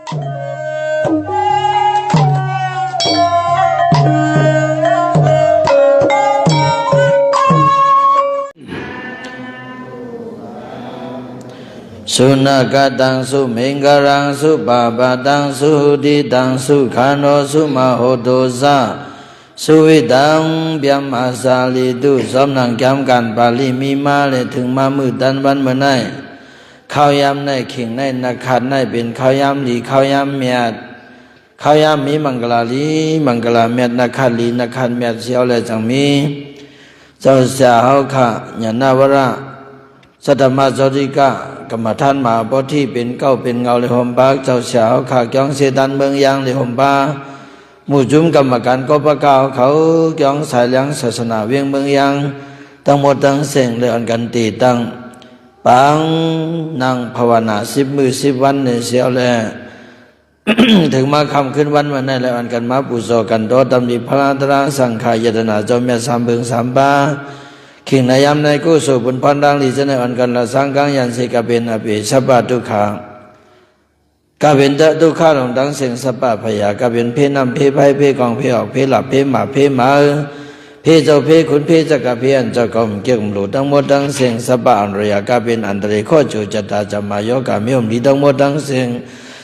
สุนักตังสุเมงกรังสุปปะตังสุหุติตังสุขันโนสุมโหตุสะสุวิตังเบียมอาสาลิตุสมนังจำกันปาลิมีมาเลยถึงมามือตันวันเมื่อไหนข้าวยำในขิงในนักขัดในเป็นข้าวยำลีข้าวยำเมียดข้าวยำมีมังกลาลีมังกลาเมียดนักขัดลีนักขัดเมียดเสียวเลยจังมีเจ้าเสียเขาค่ะญาณวระสัตตมะจริกะกรรมฐานมาปที่เป็นเก้าเป็นเงาเลยหอมปากเจ้าเสียเขาค่ะจ้องเสดันเมืองยางเลยหอมปาหมู่จุ่มกรรมการก็ประกาศเขาจ้องสายเลี้ยงศาสนาเวียงเมืองยางทั้งหมดทั้งเสียงเลยอันกันตีตั้งปังนั่งภาวนา10 มื้อ10 วันเนี่ยเสียวเลย ถึงมาคำขึ้นวันวันนั้นแล้วอันกันมาปุโสกันโตตำดิพระตราสังขายตนาเจ้าเมีย3 เบิง3 บาขิงในยามในกู้สู่บุญพรดังลีจะในอันกันละสังกังยันสิกะเป็นอภิสัพพะทุกขากะเป็นเตทุกขาหลงดังเสียงสัพพะพยากะเป็นเพนำเพไพเพกองเพออกเพหลับเพหมาเพหมาเพเจ้าเพขุนเพจักะเพอันเจ้ากอมเกี่ยมหลุดทั้งหมดทั้งเสียงสัพพะอันริยากะเป็นอันตริโคจูจตาจามายกะมิอมดีทั้งหมดทั้งเสียง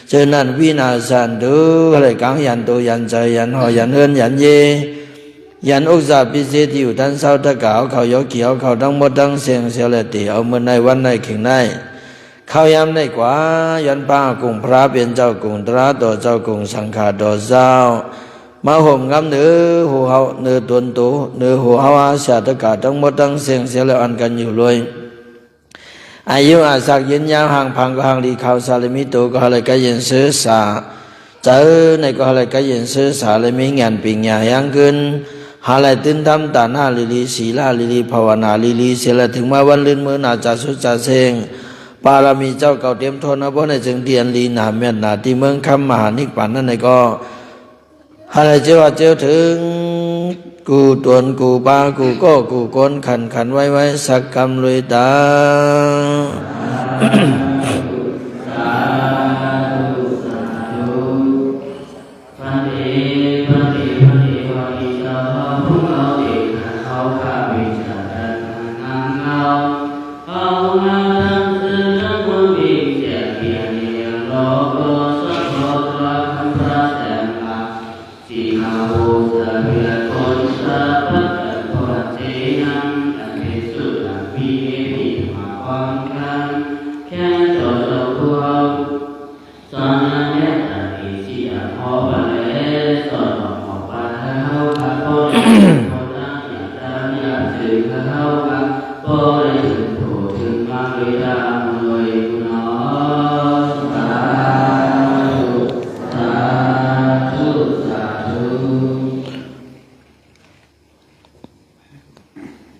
เจอนั้นวินาสันตุอะไรกังยันตุยันใจยันหอยันเฮินยันเยยันอุกษาพิเศษที่อยู่ด้านเสาตะกาวเขายกเกี่ยวเขาทั้งหมดทั้งเสียงเสียเลยตีเอาเมื่อในวันในเข่งในเขายำในกว่ายันป้ากุงพระเป็นเจ้ากุงตราต่อเจ้ากุงสังขาต่อเจ้ามาห่มงำเนื้อหัวเขาเนื้อตุนตุเนื้อหัวเขาอาชาตะกาทั้งหมดทั้งเสียงเสียเลยอันกันอยู่เลยอายุอาศักยืนยาวห่างพังก็ห่างดีเขาสาลมิตุก็อะไรก็ยืนซื้อสาเจอในก็อะไรก็ยืนซื้อสาเลยมีงานปิงยายังขึ้นหาอะไรตื่นทำตาหน้าลิลีศีลาลิลีภาวนาลิลีเสียละถึงมาวันลื่นมือนาจ่าสุจ่าเซงปารามีเจ้าเก่าเตรียมทนนะเพราะในจึงเดียนลีนาเมียนนาที่เมืองคำมหานิกปันนั่นในก็หาอะไรเจ้าเจ้าถึงกูตวนกูปากูก็กูก้นขันไว้สักกรรมลุยตา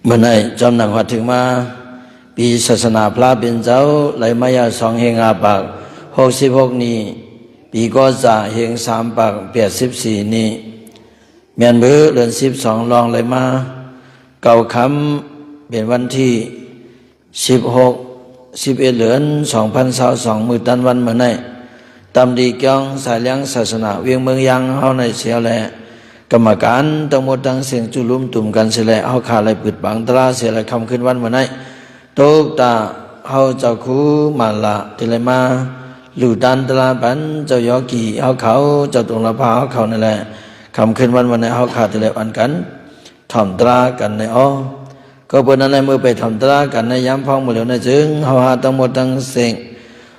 เมื่อไหร่จำหนังหัดถึงมาปีศาสนาพระเป็นเจ้าไหลมายา2 เฮงอาปาก66นี้ปีก็จะเฮง3 ปาก84นี้เมียนบื้อเดือน12ลองไหลมาเก่าคำเป็นวันที่11เดือน2022มือตันวันเมื่อไหร่ตำดีเกียงสายเลี้ยงศาสนาเวียงเมืองยังเฮาในเสียแลกรรมการทั้งหมดทั้งเสียงจุลุ่มตุ่มกันเสียแล้วเอาขาอะไรปิดบังตราเสียแล้วคำขึ้นวันวันไหนตุกตาเอาเจ้าคูมาละทีไรมาหลุดันตราบันเจ้ายอกีเอาเขาเจ้าตรงละพาเอาเขานั่นแหละคำขึ้นวันวันไหนเอาขาทีไรอันกันถ่อมตรากันในอ้อก็เป็นอะไรมือไปถ่อมตรากันในย้ำพองมือเหลียวในจึงเอาหาทั้งหมดทั้งเสียง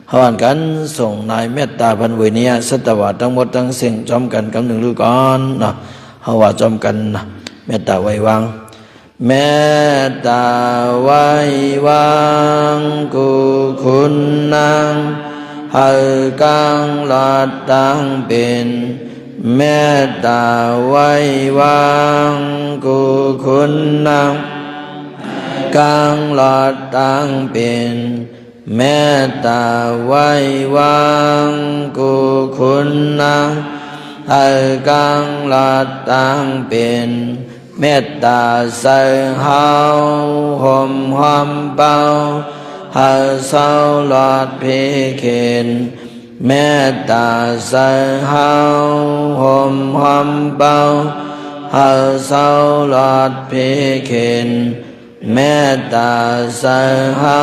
เอาอันกันส่งนายเมตตาพันเวเนียสัตวะทั้งหมดทั้งเสียงจอมกันกำหนึ่งลูกอ่อนเนาะเฮาว่าจอมกันเมตตาไว้วางเมตตาไว้วางกุคุณนังให้กังหลอดตังเป็นเมตตาไว้วางกุคุณนังกังหลอดตังเป็นเมตตาไว้วางกุคุณนังให้กังหลอดตังเป็นเมตตาใส่เฮาห่มหอมเบาให้เศร้าหลอดเพเคน เมตตาใส่เฮาห่มหอมเบาเฮาเศร้าหลอดพิขินเมตตาใส่เฮา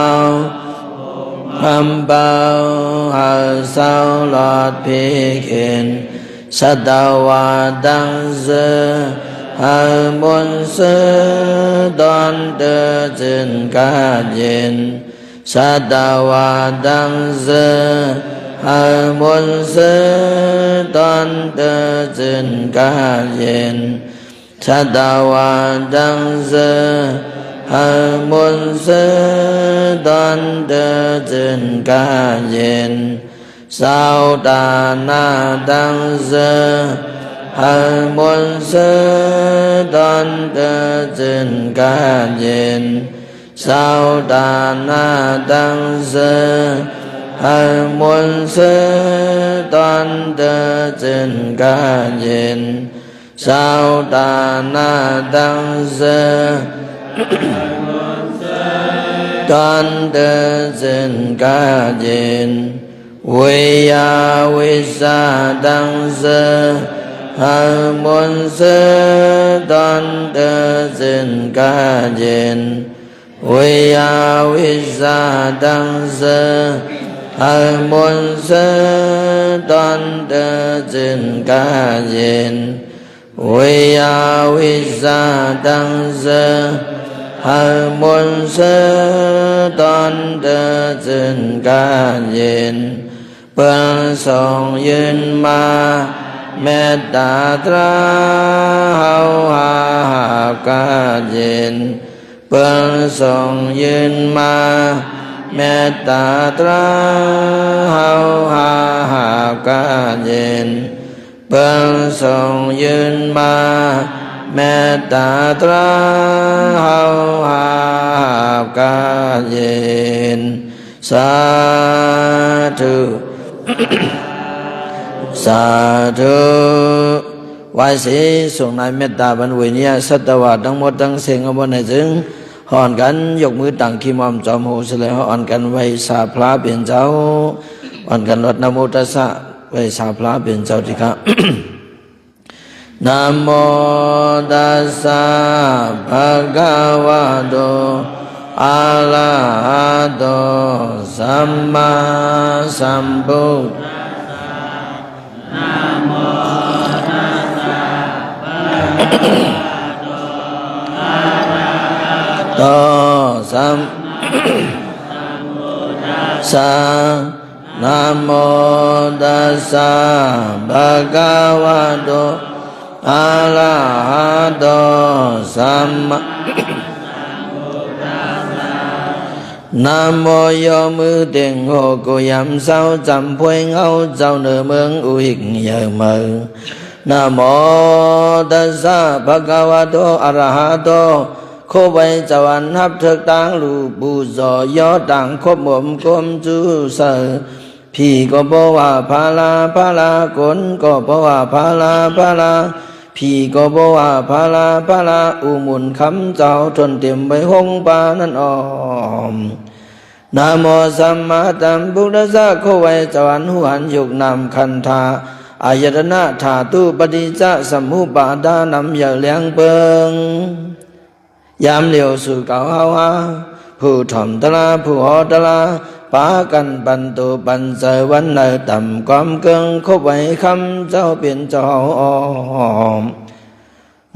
หอมเบาเฮาเศร้าหลอดพิขินสัตวาดังเสือหาบุญเสือดอนเดือจินกาเย็นสัตวาดังเสือหาบุญเสือดอนเดือจินกาเย็นสัตวาดังเสือหาบุญเสือดอนเดือจินกาเย็นสาวตานาดังเสือหาบุญเสือดอนเดือจินกาเย็นสาวตานาดังเสือหาบุญเสือดอนเดือจินกาเย็นสาวตานาดังเสือดอนเดือจินกาเย็นวิยาวิสาดังเสือหาบุญเสือดอนเดือจินกาเย็นวิยาวิสาดังเสือหาบุญเสือดอนเดือจินกาเย็นวิยาวิสาดังเสือหาบุญเสือดอนเดือจินกาเย็นเปิดส่งยืนมาเมตตาตราเฮาหากาเย็นเปิดส่งยืนมาเมตตาตราเฮาหากาเย็นเปิดส่งยืนมาเมตตาตราเฮาหากาเย็นสาธุสาธุไหว้สีส่งนายเมตตาบรรวิญญาสัตวะทั้งหมดทั้งสิ่งเอาไว้ในถึงหอนกันยกมือตั้งขีมอมจอมหูเสลยหอนกันไว้สาพระเป็นเจ้าหอนกันรดนะโมตัสสะไว้สาพระเป็นเจ้าที่ข้า นะโมตัสสะภะคะวะโตอะระหะโตสัมมาสัมพุทธัสสะนะโมตัสสะภะคะวะโตอะระหะโตสัมมาสัมพุทธัสสะนะโมตัสสะภะคะวะโตอะระหะโตสัมมานะโมโยมือเต็งโหกุยำเศร้าจำพวยเงาเจ้าเนื้อเมืองอุยเยอะมือนะโมตัสสะภะคะวะโตอะระหะโตโคไว้จวันฮับเถิกต่างลูปูจอยอต่างคบหม่มกลมจูเสอพี่ก็บอกว่าพาลาคนก็บอกว่าพาลาพี่ก็บอกว่าพาลาอุมุนคำเจ้าทนเต็มใบหงปานั่นอ้อมนะโมสัมมาสัมพุทธัสสะโคไว้จวันหุหันยุกนำคันธาอายตนะธาตุปฏิจจสมุปบาทานำอย่างเลี้ยงเปิงยามเหลียวสู่เก่าเฮาฮาผู้ถ่อมตะลาผู้หอตะลาปากันปันตุปันเสวันในต่ำความเกิงคบไว้คำเจ้าเปลี่ยนเจ้าอ้อม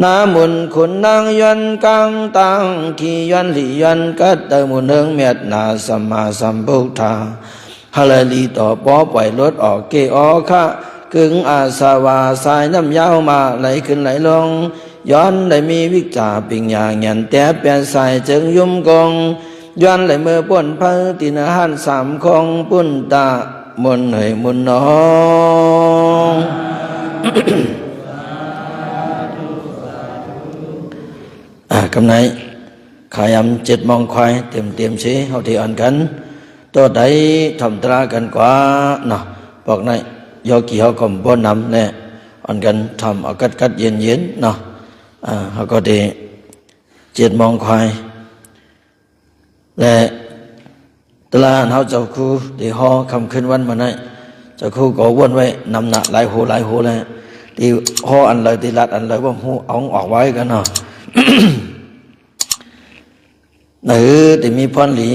นามุนขุนนางยันกังตังขียันหลียันกัดเตมุนเฮงเมียดนาสัมมาสัมพุทธาฮาเลลีต่อปอปล่อยรถออกเกอคะกึ่งอาสาวาสายน้ำยาวมาไหลขึ้นไหลลงย้อนได้มีวิจาปิงอย่างเงียนแต่เปลี่ยนสายจึงยุ่มกงย้อนไหลเมื่อป่นพังตินหันสามคงปุ่นตามุนเหยมุนน้องกำไนขายำ7 มองควายเต็มสิเขาที่อ่านกันตัวใดทำตรากันกว่าเนาะบอกในยอกี่เขาก็บ่นำเนี่ยอ่านกันทำเอากัดเย็นเนาะเขาก็ดี7 มองควายและตลาดเขาเจ้าคูที่ห่อคำขึ้นวันมาใน จะคู่ก็วนไว้นำหนักหลายโหเลยที่ห่ออันเลยที่รัดอันเลยว่าหูเอาออกไว้กันเนาะ หรือที่มีพรหลี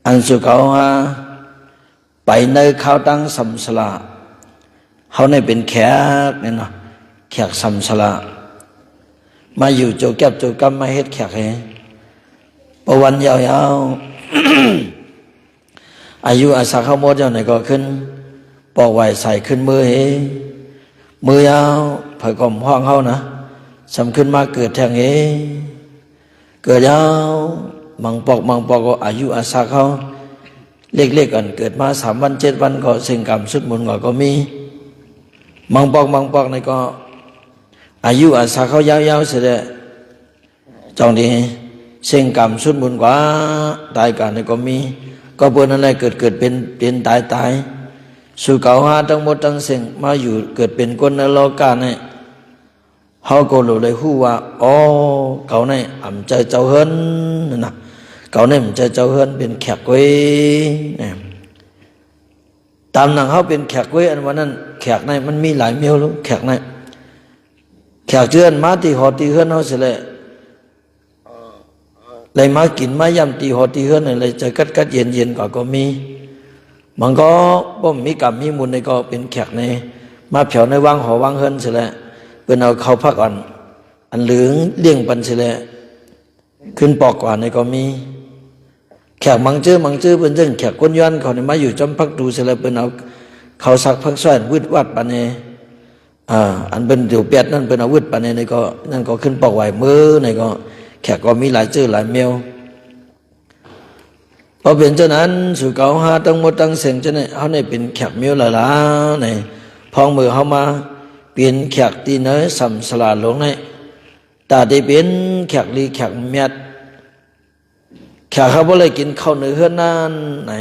อันสุเขาฮะไปในข้าวตั้งสัมสละเขาในเป็นแขกเนี่ยเนาะแขกสัมสละมาอยู่โจแก็บโจกำมาเฮ็ดแขกให้ประวันยาวๆ อายุอาสาเข้าหมดเจ้าไหนก็ขึ้นปอกไหวใส่ขึ้นมือเฮมือยาวเผยกลมห้องเขานะสำขึ้นมาเกิดแทงเฮเกิดยาวมังปอกก็อายุอาสาเขาเล็กๆกันเกิดมา3 วัน 7 วันก็สิ่งกรรมสุดมุนก็มีมังปอกในก็อายุอาสาเขายาวๆเสียเลยจองดีสิ่งกรรมสุดมุนกว่าตายกันในก็มีก็เพื่อนอะไรเกิดเป็นตายสู่เก่าหาทั้งหมดทั้งสิ่งมาอยู่เกิดเป็นคนในโลกาเนี่ยเขาก็รู้เลยฮู้ว่าอ๋อเก่าเนี่ยอ่ำใจเจ้าเฮิรนนะเก่าเนี่ยอ่ำใจเจ้าเฮิรนเป็นแขกเว้ยเนี่ยตามหนังเขาเป็นแขกเว้ยอันวันนั้นแขกในมันมีหลายเมียวลูกแขกในแขกเจือนมาตีหอตีเฮิรนเขาเสียเลยมากินมายำตีหอตีเฮิรนเลยจะกัดเย็นก็มีมันก็บ่มีกรรมมีมูลในก็เป็นแขกในมาเผาในวังหอวังเฮิรนเสียเป็นเอาเขาพักอันเหลืองเลี้ยงปันเสียขึ้นปอกกว่าในก็มีแขกมังเจอเป็นเรื่องแขกก้นย้อนเขาในมาอยู่จำพักดูเสียเป็นเอาเขาสักพักซ้อนวืดวัดปันเนอันเป็นเดี๋ยวเปียดนั่นเป็นอาวุธปันเนในก็นั่นก็ขึ้นปอกไหวมือในก็แขกก็มีหลายเจอหลายเมียวพอเป็นเจ้านั้นสู่เก่าหาตั้งหมดตั้งเสียงเจ้าเนี่ยเขาเนี่ยเป็นแขกเมียวหลายๆในพองมือเขามาเปลี่ยนแขกตีเนื้อสัมสลาลงในแต่ได้เป็นแขกลีแขกเมียดแขกเขาบ่เลยกินข้าวเนื้อเฮือนนั่นไหน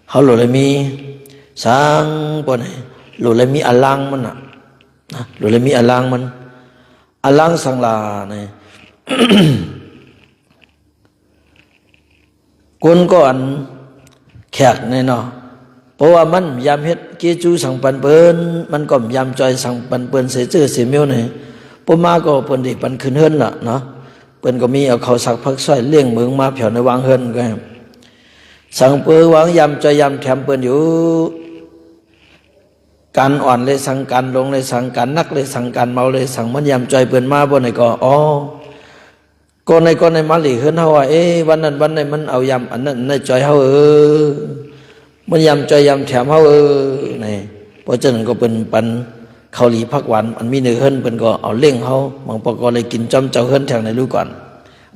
เขาหลุดเลยมีสร้างปนหลุดเลยมีอลังมันน่ะหลุดเลยมีอลังมันอลังสังลาเนี่ย คนก่อนแขกเนี่ยเนาะเพราะว่ามันยามเฮ็ดเกจูสังปันเปิ้นมันก็ยามจอยสังปันเปิ้นเสียชื่อเสียเมียวเนี่ยปมาก็เปิ้นได้ปันขึ้นเฮือนล่ะเนาะเปิ้นก็มีเอาเขาสักพักซ้อยเลี้ยงเมืองมาแผ่วในวางเฮือนก็สังเปิ้นวางยามจอยยามแถมเปิ้นอยู่การอ่อนเลยสั่งการลงเลยสั่งการนักเลยสั่งการเมาเลยสั่งมันยามจอยเปิ้นมาบ่ไหนก็อ๋อก็ในมาหลีขึ้นเฮาว่าวันนั้นมันเอายำอันนั้นในจอยเฮามันยำจอยยำแถมเฮานี่เพราะฉะนั้นก็เป็นปันเขาหลีพักหวานอันมีเนื้อเฮิรนเป็นก็เอาเล่งเฮาบางปก็เลยกินจอมเจ้าเฮิรนแทงในรู้ก่อน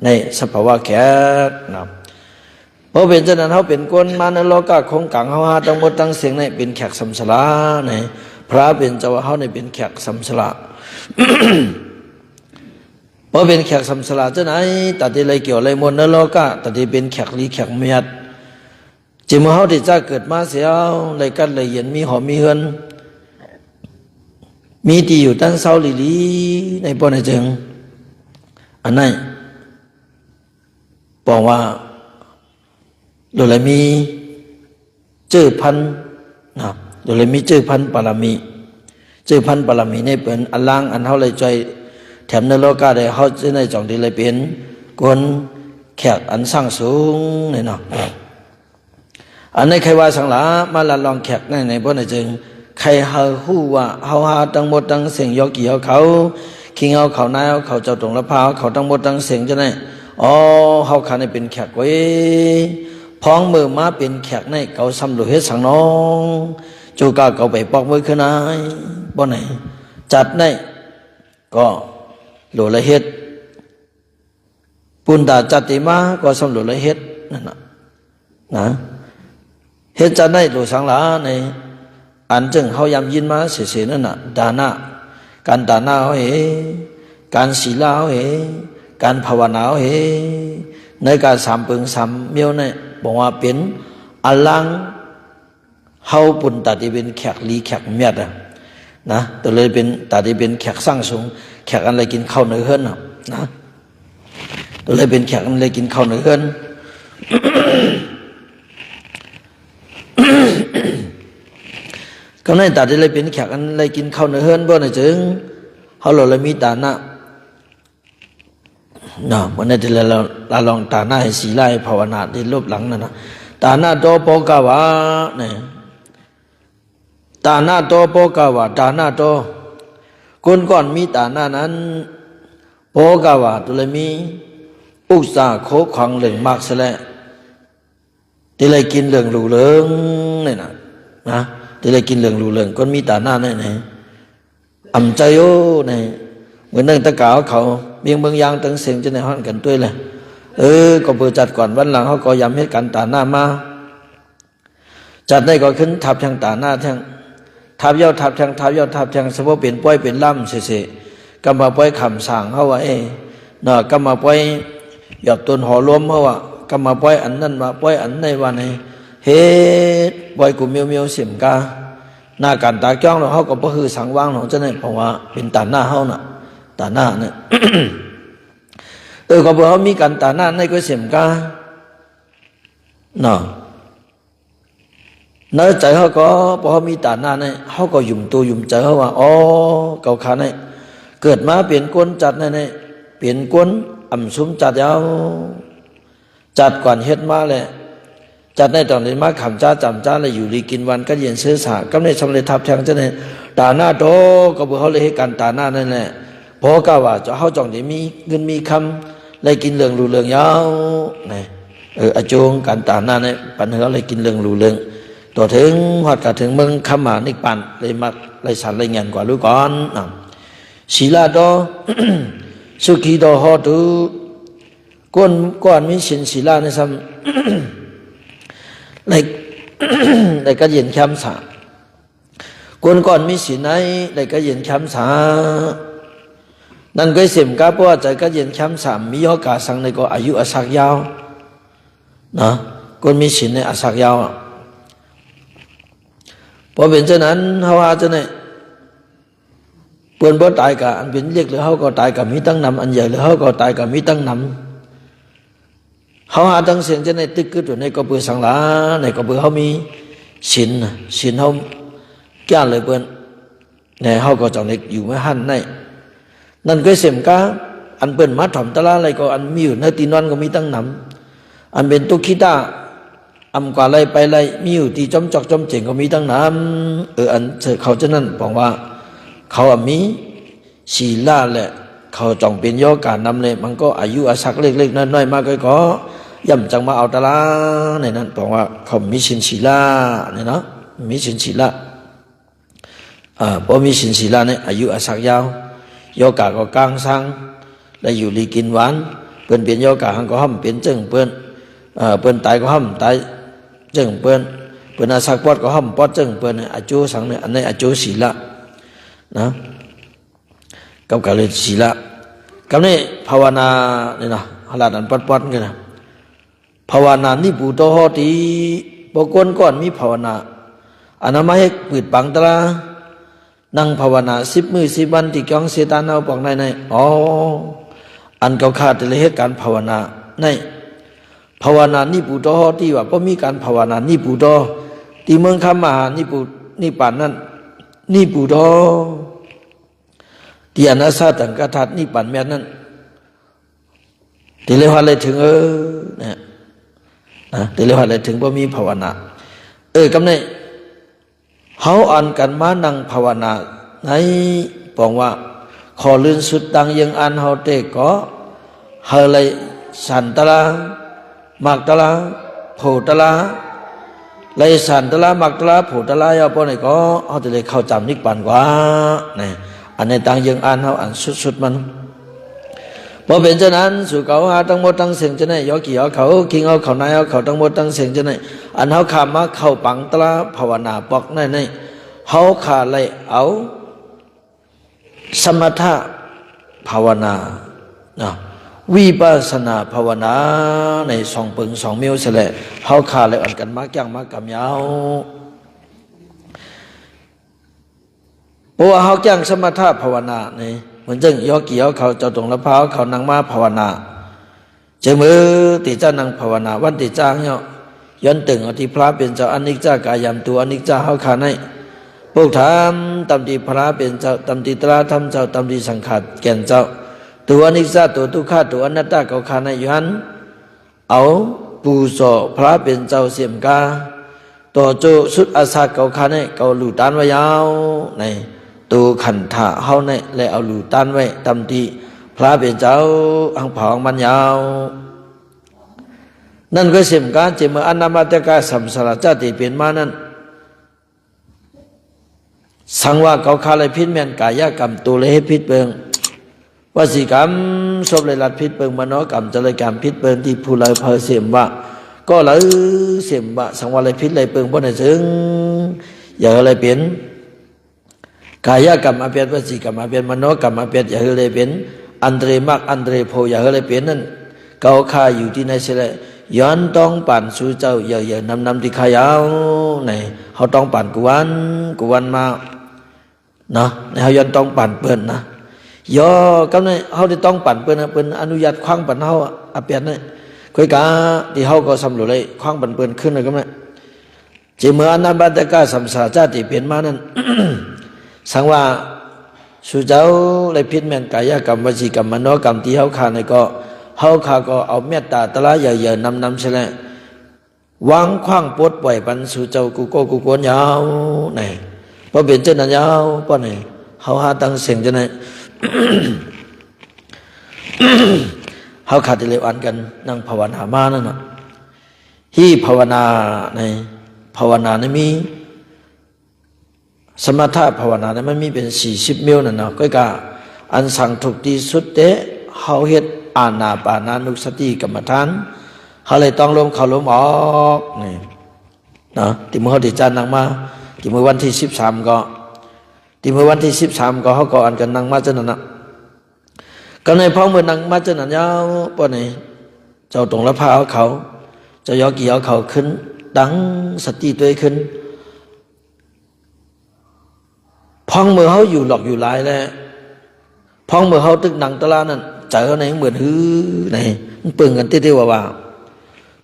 ในสภาวะแขกนะเพราะเป็นฉะนั้นเฮาเป็นคนมาในโลกาของกังเฮาหาทั้งหมดทั้งเสียงในเป็นแขกสัมสลาในพระเป็นเจ้าเฮาในเป็นแขกสัมสลา พอเป็นแขกสัมสลาเจ้าไหนตัดที่ไรเกี่ยวไรมนนโลกะตัดที่เป็นแขกลีแขกเมียดจิมเฮาที่จะเกิดมาเสียไรกันไรเย็นมีหอมมีเฮือนมีที่อยู่ตั้งเศร้าลีในปนในจึงอันนั้นบอกว่าโดยมีเจอพันนะโดยมีเจอพันปารามีเจอพันปารามีในเป็นอันล่างอันเฮาเลยใจแถมในโลกาได้เขาจะในจ่องดีเลยเป็นคนแขกอันสร้างสูงเนี่ยเนาะอันในใครว่าสังหลามาละลองแขกในพวกนั้นจึงใครเฮาฮู้ว่าเฮาหาทั้งหมดทั้งเสียงยอกี่เขาคิงเอาเขานายเอาเขาเจ้าตรงละพาเขาทั้งหมดทั้งเสียงจะไหนอ๋อเฮาขาในเป็นแขกไว้พ้องมือมาเป็นแขกในเขาซ้ำหลุดเฮ็ดสังน้องจูกาเขาไปปอกมือขึ้นนายบ่ไหนจัดในก็หลุดละเฮ็ดปุณตาจัตติมาก็สำหลุดละเฮ็ดนั่นนะเฮ็ดจะได้หลุดสังหลาในอันจึงเขายำยินมาเสียนั่นน่ะดานะการดานะเขาการศีลาเขาการภาวนาเขาในการสามปึงสามเมียวเนี่ยบอกว่าเป็นอลังเฮาปุณตาที่เป็นแขกลีแขกเมียดนะตัวเลยเป็นตาที่เป็นแขกสร้างสูงแขกอะไรกินข้าวเนื้อเฮิรนนะตัวเลยเป็นแขกอะไรกินข้าวเนื้อเฮิรน ก็ในตาที่เลยเป็นแขกอันเลยกินข้าวเนื้อเฮือนบ่ในจึงเขาเลยมีตาหน้าเนาะวันนี้ที่เราลองตาหน้าให้สีไล่ภาวนาที่รูปหลังนั่นนะตาหน้าโตโปกาวะเนี่ยตาหน้าโตโปกาวะตาหน้าโตคนก่อนมีตาหน้านั้นโปกาวะตัวเลยมีอุตสาโคขังเหลืองมากซะแล้วที่เลยกินเหลืองหลูเหลืองเนี่ยนะที่เลยกินเหลืองหลูเหลืองคนมีตาหน้าเนี่ยอ่ำใจโอ้เนี่ยเหมือนนั่งตะกาวเขาเบียงเบืองยางตั้งเสียงจะในห้องกันด้วยเลยก็เปิดจัดก่อนวันหลังเขาก็ย้ำให้กันตาหน้ามาจัดได้ก็ขึ้นทับทางตาหน้าทางทับเย้าทับทางทับเย้าทับทางสมมติเป็นป้อยเป็นล่ำเสๆก็มาป้อยคำสั่งเขาว่าเนาะก็มาป้อยหยอบต้นหอล้มเขาว่าก็มาป้อยอันนั้นมาป้อยอันในวันไหนเฮ็ดป้อยกูเมียวเมียวเสียมกาหน้าการตาจ้องเราเขาก็บ่คือสังว่างของเจ้าเนี่ยเพราะว่าเป็นตาหน้าเขาน่ะตาหน้าเนี่ย ก็บอกเขามีการตาหน้าในก็เสียมกาเนาะเนื้อใจเขาก็พอเขามีตาหน้าเนี่ยเขาก็ยุ่มตัวยุ่มใจเขาว่าอ๋อเก่าขาเนี่ยเกิดมาเปลี่ยนก้นจัดเนี่ยเปลี่ยนก้นอ่ำซุ้มจัดยาวจัดก่อนเฮ็ดมาเลยจัดในตอนนี้มาขำจ้าจำจ้าเลยอยู่ดีกินวันก็เย็นซื้อสาก็ในสำเร็จทับแทงเจ้าเนี่ยตาหน้าโตก็บอกเขาเลยให้การตาหน้านั่นแหละพอก็ว่าจะเขาจ่องที่มีเงินมีคำเลยกินเหลืองรูเหลืองยาวนี่อาจงการตาหน้าเนี่ยปัญหาเลยกินเหลืองรูเหลืองต่อถึงหอดกับถึงเมืองขมานิปันเลยมักเลยสันเลยเงินกว่ารู้ก่อนศีลาโต สุขีโตหอตุก้อนมีสินศีลาในซ้ำในก็เย็นแคมสาก่อนมีสินไหนในก็เย็นแคมสานั่นก็เสียมก้าเพราะว่าใจก็เย็นแคมสามมีโอกาสสังในก็อายุอาศักยาวนะคนมีสินในอาศักยาวพอเป็นเช่นนั้นเขาว่าจะเนี่ยเปื่อนบ่ตายกับอันเป็นเล็กหรือเขาก็ตายกับมีตั้งนำอันใหญ่หรือเขาก็ตายกับมีตั้งนำเขาหาตั้งเสียงจะในตึกกึศอยู่ในกระเบือสังหลาในกระเบือเขามีสินเขาแก่เลยเปื่อนในเขาก็จังเล็กอยู่ไม่หันในนั่นก็เสียมก้าอันเปิ่นมาถ่อมตะลาอะไรก็อันมีอยู่ในตีนอนก็มีตั้งนำอันเป็นตุกิตาอำกว่าอะไรไปอะไรมีอยู่ตีจอมจอกจอมเจ๋งก็มีตั้งนำอันเขาจะนั่นบอกว่าเขามีศีลาแหละเขาจ้องเป็นโยกานำเลยมันก็อายุอาศักเล็กๆน้อยๆมากก็ย่ำจังมาเอาตะลาในนั้นบอกว่าเขามีสินศีลาเนี่ยเนาะมีสินศีลาพอมีสินศีลาเนี่ยอายุอาศักยาวโยกาก็กลางสังและอยู่ลีกินหวานเปิ้นเปลี่ยนโยกาหังก็ห้ำเปลี่ยนจึงเปิ้นตายก็ห้ำตายจึงเปิ้นอาศักปอดก็ห้ำปอดจึงเปิ้นอาจุสังเนี่ยอันนี้อาจุศีลานะกับการเลยศีลากับนี่ภาวนาเนี่ยนะหลาดอันปอดกันนะภาวนานี่ปูโตโหติปกวนก่อนมีภาวนาอันนั้นไม่ให้ปิดบังตะลานั่งภาวนา10 มื้อ10 วันที่กองเสตานเอาบอกในอันเก่าขาดเลยเหตุการภาวนาในภาวนานี่ปูโตโหติว่าพอมีการภาวนานี่ปูโตที่เมืองคำมหานี่ป่านนั้นนี่ปูโตที่อนัสสะตังกทัดนี่ป่านแม่นั้นที่เรียกว่าอะไรถึงเนี่ยนะที่เรียกว่าอะไรถึงพอมีภาวนากำเนิดเขาอ่านกันมานั่งภาวนาในบอกว่าขอลื่นสุดดังยังอันเขาเตก็เฮเลยสันตะลามากตะลาโผตะลาเลยสันตะลามากตะลาโผตะลาอย่าปนไหนก็เขาจะเลยเข้าจำนิกปันกว่าเนี่ยอันในตังยังอันเขาอ่านสุดมันพอเป็นเช่นนั้นสู่เขาหาทั้งหมดทั้งเสียงจะไหนยอกี่เอาเขาคิงเอาเขานายเอาเขาทั้งหมดทั้งเสียงจะไหนอันเขาขามาเข้าปังตะภาวนาปอกในเขาขาเลยเอาสมถะภาวนาวิปัสสนาภาวนาใน2 ปึง 2 มิ้วเสร็จเขาขาเลยอ่อนกันมากย่างมากกำยาวเพราะว่าเขาย่างสมถะภาวนาในเหมือนจังยอกี่เขาเจ้าตรงละพร้าวเขานั่งมาภาวนาเจมือติจ้านั่งภาวนาวันติจ้าเนี่ยย้อนตึงอธิพระเป็นเจ้าอนิจจากายามตัวอนิจจาเขาขาใน พวกทำตามที่พระเป็นเจ้าตามที่ตราทำเจ้าตามที่สังขารแก่นเจ้าตัวอนิจจตัวทุกขตัวอนัตตาเขาขาในยุหันเอาปูโสพระเป็นเจ้าเสียมกาตัวโจสุดอาสาเขาขาในเขาหลุดตันไว้ยาวในตัวขันธะเฮาในและเอาหลุดตันไว้ตามที่พระเป็นเจ้าอังผองมันยาวนั่นก็เสียมกาเจมอนามาตกาสัมสารจติเป็นมานั้นสังว่าเขาขาเลยพิษเมียนกายกรรมตัวเลยให้พิษเบิงวสีกรรมศพเลยลัดพิษเบิงมโนกรรมจะเลยกรรมพิษเบิงที่ผู้เลยเพอเสียมว่าก็เลยเสียมว่าสังว่าเลยพิษเลยเบิงเพราะในซึ่งอย่าเลยเปลี่ยนกายกรรมมาเปลี่ยนวสีกรรมมาเปลี่ยนมโนกรรมมาเปลี่ยนอย่าเลยเปลี่ยนอันเดรมักอันเดรโพอย่าเลยเปลี่ยนนั่นเขาขาอยู่ที่ไหนเสียเลยย้อนต้องปั่นสู่เจ้าอย่านำที่ขายาวไหนเขาต้องปั่นกวนมาเนาะเขาย้อนต้องปั่นเปิ้นนะย่อกำเนิดเขาได้ต้องปั่นเปิ้นเปิ้นอนุญาตคว้างปั่นเขาอาเปียนเนี่ยคุยกาที่เขาก็สำรวจเลยคว้างปั่นเปิ้นขึ้นเลยก็ไม่จีเมื่ออนันบัตกาสัมสาจติเปลี่ยนมานั้น สังว่าสู่เจ้าเลยพิษแม่นกายกรรมวจีกรรมมโนกรรมที่เขาขาในก็เขาขาก็เอาเมตตาตระอย่านำใช่ไหมวางคว้างปดปล่อยปันสู่เจ้ากูโกกูกวนยาวไหนพอเป็นเจ้านั้นยาวป้อนไหนเขาหาตั้งเสียงจะไหน เขาขาดที่เลวอันกันนั่งภาวนามานั่นน่ะที่ภาวนาในภาวนาในมีสมถะภาวนาในมันมีเป็น40 มิลนั่นเนาะก็กะอันสั่งถูกที่สุดเตะเขาเฮ็ดอานาปานานุสติกรรมฐานเขาเลยต้องลมเข้าลมออกนี่นะที่เมื่อเขาติจานนั่งมาที่เมื่อวันที่13ก็ที่เมื่อวันที่13ก็เขาก็อันกันนั่งมาจนนั้นนะก็ในพ้องเมื่อนั่งมาจนนั้นยาวป้อนไหนเจ้าตรงละพาเอาเขาเจ้ายอกี่เอาเขาขึ้นดังสติตัวขึ้นพ้องเมื่อเขาอยู่หลอกอยู่หลายแล้วพ้องเมื่อเขาตึกหนังตะลานั่นใจเขาไหนเหมือนฮือไหนมันเปิงกันเตี้ยๆว่า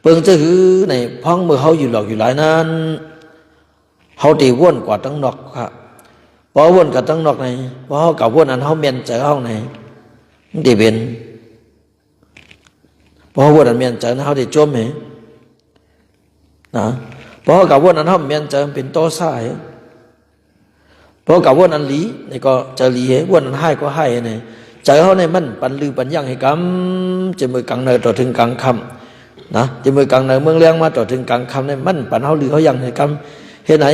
เปิงจะฮือไหนพ้องเมื่อเขาอยู่หลอกอยู่หลายนั้นเขาตีว่นกว่าตั้งนอกครับพอว่นกับตั้งนอกไหนพอเขากับว่นอันเขาเมียนใจเขาไหนมันตีเป็นพอว่นอันเมียนใจเขาตีจมเหรอนะพอเขากับว่นอันเขาเมียนใจเป็นโตซ่าเหรอพอกับว่นอันหลีนี่ก็จะหลีเหรอว่นอันให้ก็ให้เนี่ยใจเขาในมันปันลือปันยังให้กำจะมือกลางเนยต่อถึงกลางคำนะจะมือกลางเนยเมืองเลี้ยงมาต่อถึงกลางคำในมันปันเขาลือเขายังให้กำเห็นไหน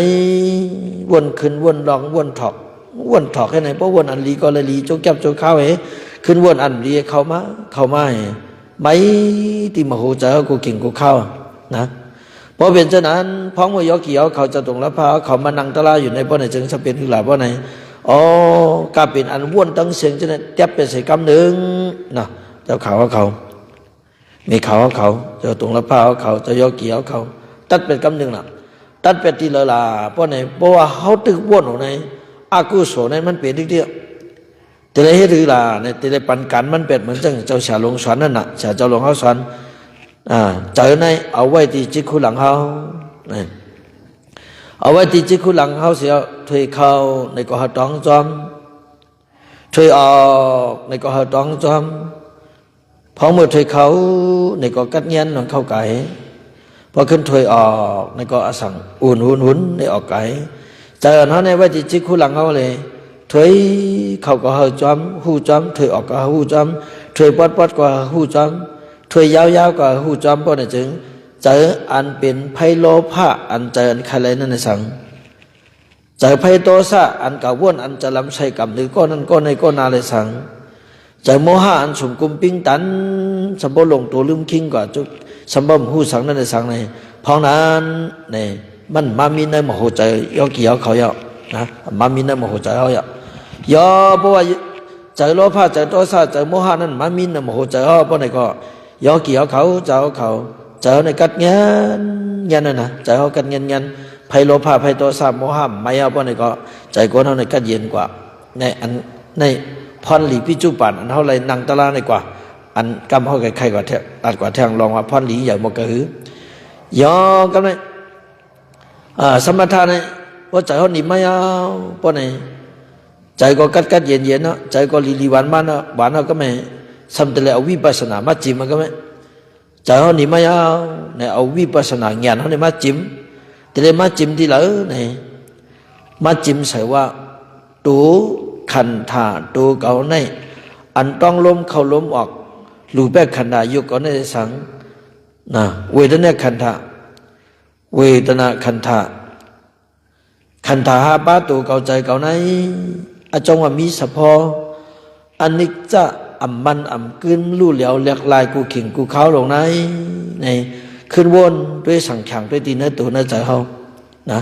วนขึ้นวนลองวนถอกให้ไหนเพราะวนอันลีก็เลยลีโจกแก็บโจกข้าวขึ้นวนอันลีเข้ามาไม่ที่มาโหใจเขากูเก่งกูเข้านะเพราะเป็นเช่นนั้นพ้องมือยกเกี่ยวเขาจะตรงละพาเขามานั่งตะลาอยู่ในป้อไหนจึงจะเป็นขึ้นหลาป้อไหนอ๋อกาเป็นอันวนตั้งเสียงจะเนี่ยเจ็บเป็นใส่กำหนึ่งนะเจ้าเขามีเขาเจ้าตรงละพาเขาเจ้ายกเกี่ยวเขาตัดเป็นกำหนึ่งน่ะตัดเป็นทีละลาเพราะไหนเพราะว่าเขาตึกวนของไหนอากุศลในมันเปลี่ยนทีเดียวแต่ในเหตุลาในแต่ในปันกันมันเป็นเหมือนเจ้าชาลงสอนนั่นน่ะเจ้าลงเขาสอนเจอในเอาไว้ที่จิตคุหลังเขาเอาไว้ที่จิตคุหลังเขาเสียถอยเข้าในก็หาต้องจอมถอยออกในก็หาต้องจอมพอเมื่อถอยเขาในก็กัดเงี้ยนหนังเข้าไก่พอขึ้นถอยออกในก็อาศังอุ่นหุ่นในออกไก่เจอเขาในไว้ที่จิตคุหลังเขาเลยถอยเข้าก็หาจอมหูจอมถอยออกก็หาหูจอมถอยปอดก็หาหูจอมถอยยาวๆก็หูจอมเพราะนั่นจึงเจออันเป็นไพโลภะอันเจออันใครเลยนั่นในสังเจอไพโตสะอันกาวนอันจะลำใช้กับหรือก้อนนั้นก้อนในก้อนนาเลยสังเจอโมหะอันสมกุมปิ้งตันสัมบูลงตัวลืมคิงกว่าจุดสัมบูรหูสังนั่นในสังในเพราะนั้นเนี่ยมันมามีในมโหใจยอเกี่ยวเขาเยอะนะมามีในมโหใจเขาเยอะยอเพราะว่าเจอโลภะเจอโทสะเจอโมหะนั้นมามีในมโหใจเขาเพราะไหนก็ยอเกี่ยวเขาเจ้าเขาเจอในกัดเงี้ยนั่นนะเจอเขากัดเงี้ยไพโลภะไพโตสะโมหะไม่เอาเพราะไหนก็ใจก้นเขาในกัดเย็นกว่าในอันในพรหลีพิจุปันอันเขาเลยนั่งตะลาในกว่าอันกำเขาใครกว่าแทตัดกว่าแทงลองว่าพรหลีใหญ่หมดกระหือยอก็เลยสมถะใน เพราะใจเขาหนีไม่เอาเพราะไหนใจก็กัดเย็นเนาะใจก็ลีหวานมันเนาะหวานเนาะก็ไม่ทำแต่เลยเอาวิปัสสนามาจิ้มมันก็ไม่ใจเขาหนีไม่เอาเนี่ยเอาวิปัสสนาเงียนเขาเนี่ยมาจิ้มแต่เลยมาจิ้มที่เหลือเนี่ยมาจิ้มใส่ว่าตัวขันธาตัวเก่าในอันต้องล้มเข้าล้มออกรูปแบบขันธายุก่อนในสังนะเวทนาขันธาเวทนาขันธาขันธาหาป้าตัวเก่าใจเก่าในอาจงว่ามีสะพออันนี้จะอ่ำมันอ่ำกึนลู่เหลียวเลียกลายกูขิงกูเขาลงในขึ้นวนด้วยสังขารด้วยตีเนื้อตัวเนื้อใจเขานะ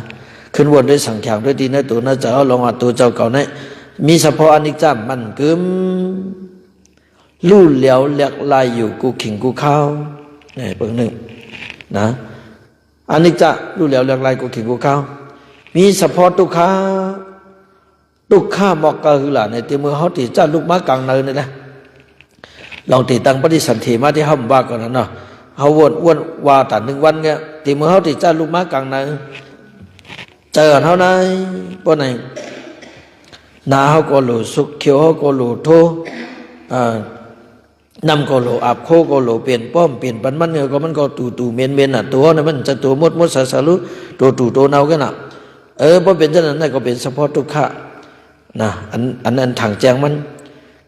ขึ้นวนด้วยสังขารด้วยตีเนื้อตัวเนื้อใจเขาลงว่าตัวเจ้าเก่าในมีเฉพาะอันนี้จะมันกึมลู่เหลียวเลียกลายอยู่กูขิงกูเขาเนี่ยเพิ่งหนึ่งนะอันนี้จะลู่เหลียวเลียกลายกูขิงกูเขามีเฉพาะทุกขาบอกก็คือหล่ะในที่มือเขาตีจ้าลูกม้ากลางเนินนี่แหละลองตีตั้งปฏิสันธิมาที่ห้ามว่าก่อนนะเนาะเขาวนว่าแต่หนึ่งวันเงี้ยตีมือเขาตีจ้าลูกม้ากลางเนินเจอเท่านั้นปนไหนนาเขาก็หลูสุขเขียวเขาก็หลูโทนำก็หลูอาบโคก็หลูเปลี่ยนป้อมเปลี่ยนปันมันเนี่ยก็มันก็ตู่เมียนน่ะตัวนั้นมันจะตัวมดสารุตัวเนากันน่ะพอเป็นเช่นนั้นก็เป็นเฉพาะทุกขะนะอันนั้นทางแจงมัน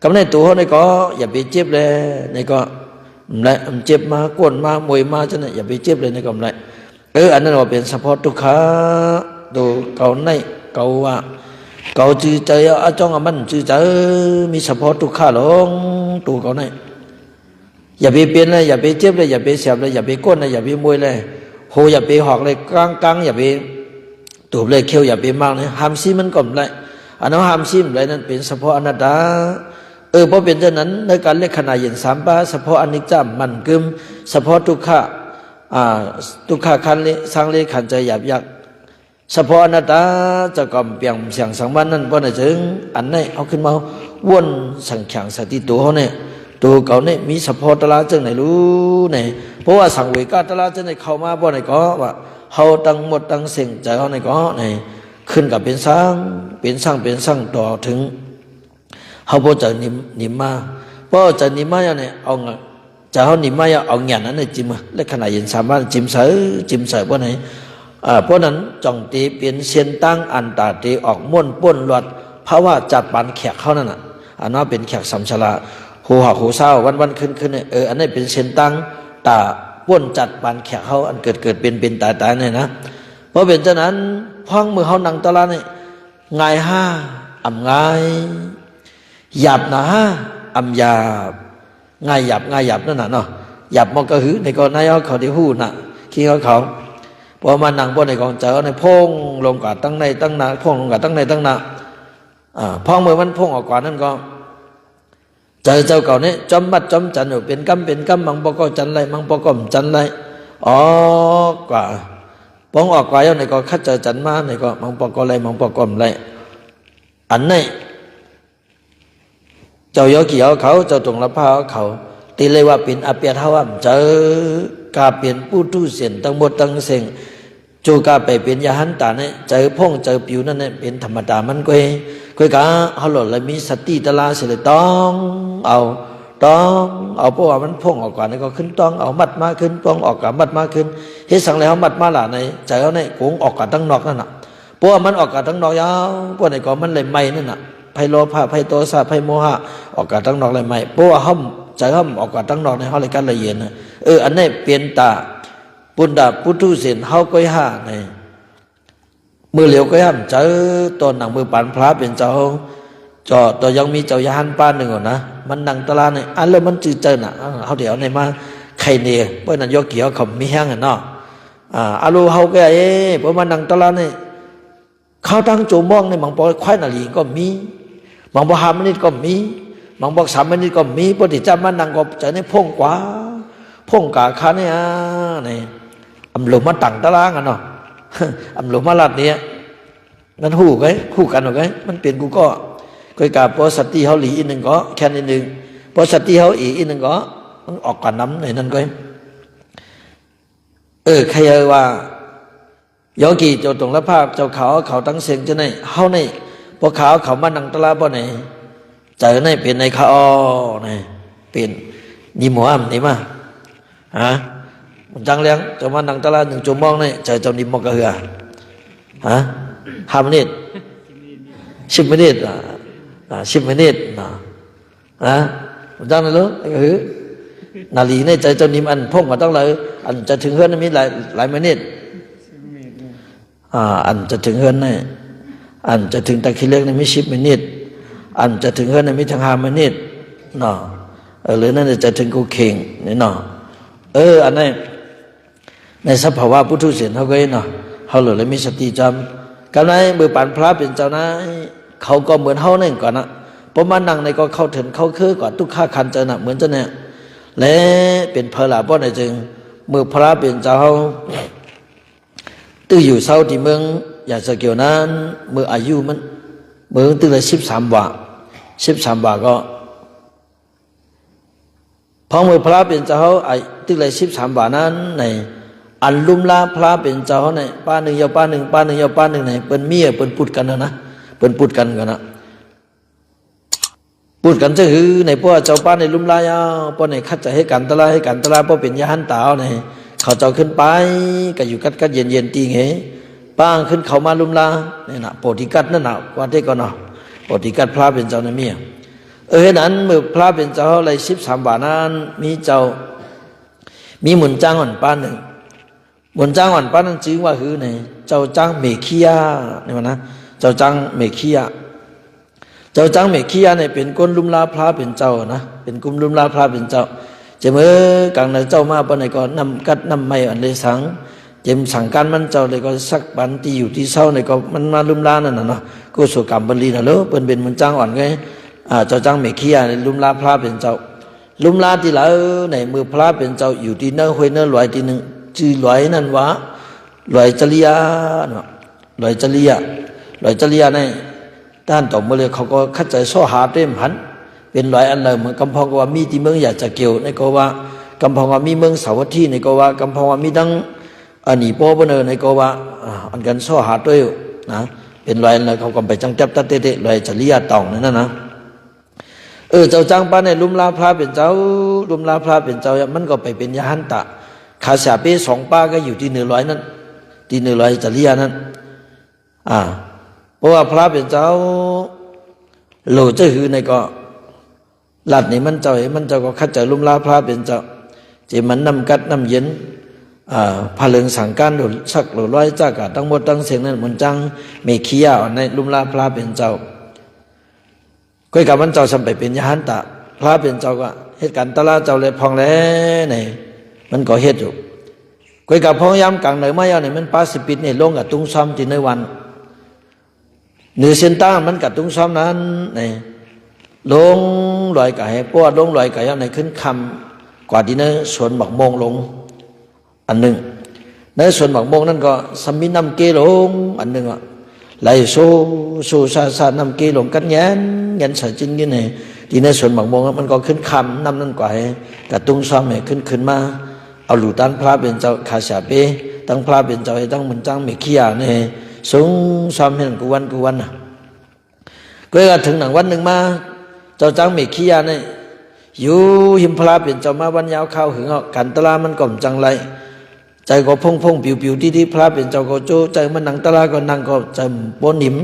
กำในตัวเขาในก็อย่าไปเจ็บเลยในก็และเจ็บมากวนมามวยมาฉะนั้นอย่าไปเจ็บเลยในก็ไม่อันนั้นว่าเป็นเฉพาะทุกขะตัวเก่าในเก่าว่าเก่าจื้อใจอาจ้องมันจื้อใจมีเฉพาะทุกขะหลงตัวเก่าในอย่าไปเปลี่ยนเลยอย่าไปเจ็บเลยอย่าไปเสียบเลยอย่าไปก้นเลยอย่าไปมวยเลยโหอย่าไปหอกเลยกลางอย่าไปตูบเลยเขี้ยวอย่าไปมากเลยห้ามซีมันก่อมเลยอันนั้นห้ามซีมเลยนั่นเป็นเฉพาะอนัตตาเพราะเป็นเช่นนั้นในการเลขขณะเย็นสามป้าเฉพาะอนิจจ์มันกึมเฉพาะทุกขะทุกขะขันเลสร้างเลขันใจหยาบยักเฉพาะอนัตตาจะก่อมเปลี่ยนเสียงสังวันนั้นเพราะไหนจึงอันนี้เอาขึ้นมาวนสังขารสติตัวเขาเนี่ยตัวเก่าเนี่ยมีเฉพาะตลาดจึงไหนรู้เนี่ยเพราะว่าสังเวกาตลาดจึงไหนเข้ามาเพราะไหนก็ว่าเขาตั้งหมดตั้งเสียงใจเขาในก็ในขึ้นกับเป็นสร้างต่อถึงเขาพอจะนิมมาเพราะจะนิมมาเนี่ยเอาจะเขานิมมาเอาเงียนนั้นในจิมและขณะเย็นสามารถจิมเสือเพราะไหนเพราะนั้นจงตีเปลี่ยนเสียนตั้งอันตาตีออกม้วนป้นหลอดเพราะว่าจัดปานแขกเขานั่นน่ะอันนั้นเป็นแขกสัมชลาหูหักหูเศร้าวันขึ้นเนี่ยอันนี้เป็นเสียนตั้งตาป้นจัดปานแขกเขาอันเกิดเป็นตายเนี่ยนะเพราะเป็นฉะนั้นพ้องมือเขานั่งตะลาเนี่ยง่ายห้าอ่ำง่ายหยาบนะห้าอ่ำหยาบง่ายหยาบนั่นน่ะเนาะหยาบมันก็หือในก่อนนายเขาได้หู้น่ะขี้เขาพอมานั่งบนในกองเจอในพงลงกว่าตั้งในตั้งหน้าพงลงกว่าตั้งในตั้งหน้าพ้องมือมันพงออกกว่านั่นก็เจ้าเก่าเนี่ยจอมมัดจอมจันอยู่เป็นกำมังปก็จันไรมังปก็จันไรกว่าป้องออกกว่าแล้วในก็คัดเจอจันมาในก็มังปก็ไรมังปก็ไรอันนี้เจ้าโยกี่เอาเขาเจ้าตรงละผ้าเขาตีเลยว่าเป็นอาเปียทว่าเจอกาเปลี่ยนผู้ทุเสียนตั้งหมดตั้งเสียงจูกาไปเป็นยาหันตาเนี่ยเจอพ่งเจอผิวนั่นเนี่ยเป็นธรรมดามันก็กะเขาหล่นเลยมีสติตลาเสียเลยต้องเอาเพราะว่ามันพ่งออกก่อนนี่ก็ขึ้นต้องเอามัดมาขึ้นป้องออกกับมัดมาขึ้นเฮ็ดสั่งแล้วมัดมาหล่ะในใจเขาเนี่ยโกงออกกับตั้งนอกนั่นน่ะเพราะว่ามันออกกับตั้งนอกยาวเพราะในก็มันเลยไม่นั่นน่ะไพโลภะไพโตสะไพโมหะออกกับตั้งนอกเลยไม่เพราะว่าห้อมใจห้อมออกกับตั้งนอกในเขาเลยกันละเอียดนะอันนี้เปลี่ยนตาปุณดาพุทธุเสียนเขาก้อยห้าในมือเหลียวก้อยห้ามเจอตอนหนังมือปานพระเป็นเจ้าตัวยังมีเจ้ายาหันป้าหนึ่งก่อนนะมันนั่งตลาดเนี่ยอันแล้วมันจืดเจอน่ะเขาเดี๋ยวในมาใครเนี่ยเพราะนั้นยกเกี่ยวเขามีแห้งเนาะอาลูเขาก็เพราะมันนั่งตลาดเนี่ยเขาตั้งโจมองในบางปอควายนาลีก็มีบางปอหามันนี่ก็มีบางปอสามมันนี่ก็มีปกติจะมันนั่งก็จะในพงกว่าพงกาคาเนี่ยนี่อำหลวงมาตั้งตารางกันเนาะอำหลวงมาลัดเนี่ยมันคู่กันหรอกไงมันเปลี่ยนกูก็กาพอสติเขาหลีอีกหนึ่งก็แค่นิดหนึ่งพอสติเขาอีกหนึ่งก็มันออกกันน้ำในนั้นก็ใครว่า โยกีเจ้าตรงละภาพเจ้าเขาตั้งเสียงจะไหนเฮาในพวกเขามานังตลาบ่ไหนเจอในเป็นในเขาในเป็นนี่หมอมนี่มาฮะมันจังเลี้ยงจะมานังตลา1 ชั่วโมงนี่เจอเจ้านิมกะเหือฮะ5 มินิ10 มินิ10 มินินะฮะมันจังเลยหือนาลีในใจเจ้านิมอันพงมาต้องเลยอันจะถึงเฮือนมีหลายมินิอันจะถึงเฮือนนี่อันจะถึงตะคิเล็กในมี10 มินิอันจะถึงเฮือนในมีทั้ง5 มินิเนาะหรือนั่นจะถึงกูเข่งนี่เนาะอันนั้นในสภาวะพุทธเสียนเขาก็เนาะเขาเลยมีสติจำกันไหนเมื่อปานพระเป็นเจ้านะเขาก็เหมือนเขาเนี่ยก่อนนะพอมานั่งในก็เข้าถึงเขาคือก่อนทุกข้าคันเจอนะเหมือนเจ้าเนี่ยและเป็นเพลาป้อนในจึงเมื่อพระเป็นเจ้าตื้ออยู่เศร้าที่เมืองอยากจะเกี่ยวนั้นเมื่ออายุมันเมืองตื้อเลย13 วัน13 วันก็พอเมื่อพระเป็นเจ้าตื้อเลย13 วันนั้นในอันลุ่มลาพระเป็นเจ้าในป้าหนึ่งยาวป้าหนึ่งยาวป้าหนึ่งในเป็นเมียเป็นปุดกันนะเป็นปุดกันนะปุดกันจะคือในพวกเจ้าป้าในลุ่มลายพวกในคัดจะให้กันตะลาพวกเป็นยาหันตาวในเขาเจ้าขึ้นไปก็อยู่กัดเย็นตีเหป้างขึ้นเขามาลุ่มลาเนี่ยนะโปติกัดนั่นน่ะว่าได้ก่อนเนาะโปติกัดพระเป็นเจ้าในเมียนั้นเมื่อพระเป็นเจ้าเลย13 วันนั้นมีเจ้ามีหมุนจ้างอ่อนป้าหนึ่งหมุนจ้างอ่อนป้านั้นจึงว่าคือในเจ้าจ้างเมขียาเนี่ยนะเจ้าจ้างเมขียาเจ้าจ้างเมขียาเนี่ยเป็นก้นลุ่มลาพระเป็นเจ้านะเป็นกุมลุ่มลาพระเป็นเจ้าจะเมื่อกลางในเจ้ามาปนในก็นำกัดนำไม้อันเลยสังเจมสั่งการมันเจ้าเลยก็สักบันตีอยู่ที่เศร้าในก็มันมาลุ่มลานั่นน่ะเนาะกุศลกรรมบรีน่ะเลยเป็นหมุนจ้างอ่อนไงเจ้าจ้างเมขียาในลุ่มลาพระเป็นเจ้าลุ่มลาที่ละในมือพระเป็นเจ้าอยู่ที่เนื้อห้วยเนื้อลอยที่หนึ่งชื่อลอยนั่นวะลอยจริยาเนาะลอยจริยาในด้านต่อมาเลยเขาก็คัดใจซ้อหาเต็มหันเป็นลอยอันเลยเหมือนกำพองว่ามีที่เมืองอยากจะเกี่ยวในก็ว่ากำพองว่ามีเมืองสาวัตถีในก็ว่ากำพองว่ามีดังอันนี้โป้เบเนอในก็ว่าอันกันซ้อหาด้วยนะเป็นลอยอันเลยเขาก็ไปจังจับตัดเตะลอยจริยาตองนั่นนะเจ้าจ้างป้าในลุ่มลาพระเป็นเจ้าลุ่มลาพระเป็นเจ้ามันก็ไปเป็นยาหันตะขาเสียเป้2 ป้าก็อยู่ที่100นั้นที่100จริยานั้นเพราะว่าพระเป็นเจ้าโลจะหือในก็หลัดนี่มันเจ้าก็คัดใจลุ่มลาพระเป็นเจ้าจะมันนำกัดนำเย็นพลังสั่งการหลุดสักหลุดร้อยจากทั้งหมดทั้งเสียงนั้นมันจังเมขียาในลุ่มลาพระเป็นเจ้าก้อยกับมันเจ้าสำไปเป็นยาหันตะพระเป็นเจ้าก็เหตุการณ์ตลาดเจ้าเลยพองแล้วในมันก็เหตุอยู่ก้อยกับพองย้ำกลางไหนไม่เอาเนี่ยมัน80 ปีเนี่ยลงกับตุ้งซ้ำที่ในวันเหนือเส้นตั้งมันกับตุ้งซ้ำนั้นเนี่ยลงลอยไก่เพราะว่าลงลอยไก่เอาในขึ้นคำกว่าที่ในสวนบักโมงลงอันหนึ่งในสวนบักโมงนั่นก็สมินำเกลงอันหนึ่งอ่ะไหลโซซานำเกลงกันยันใส่จิ้นนี่เนี่ยที่ในสวนบักโมงมันก็ขึ้นคำนำนั่นกว่ากับตุ้งซ้ำเนี่ยขึ้นมาเอาหลูตั้งพระเป็นเจ้าขาเสียเป้ตั้งพระเป็นเจ้าตั้งมันจังเมขียาเนี่ยสูงซ้ำเห็นกูวันน่ะก็ถึงหนังวันหนึ่งมาเจ้าจังเมขียาเนี่ยอยู่หิมพระเป็นเจ้ามาวันยาวข้าวหึงกันตลามันก่อมจังไรใจก็พงปิวที่พระเป็นเจ้าก็โจใจมันนั่งตลาก็นั่งก็ใจปนหิม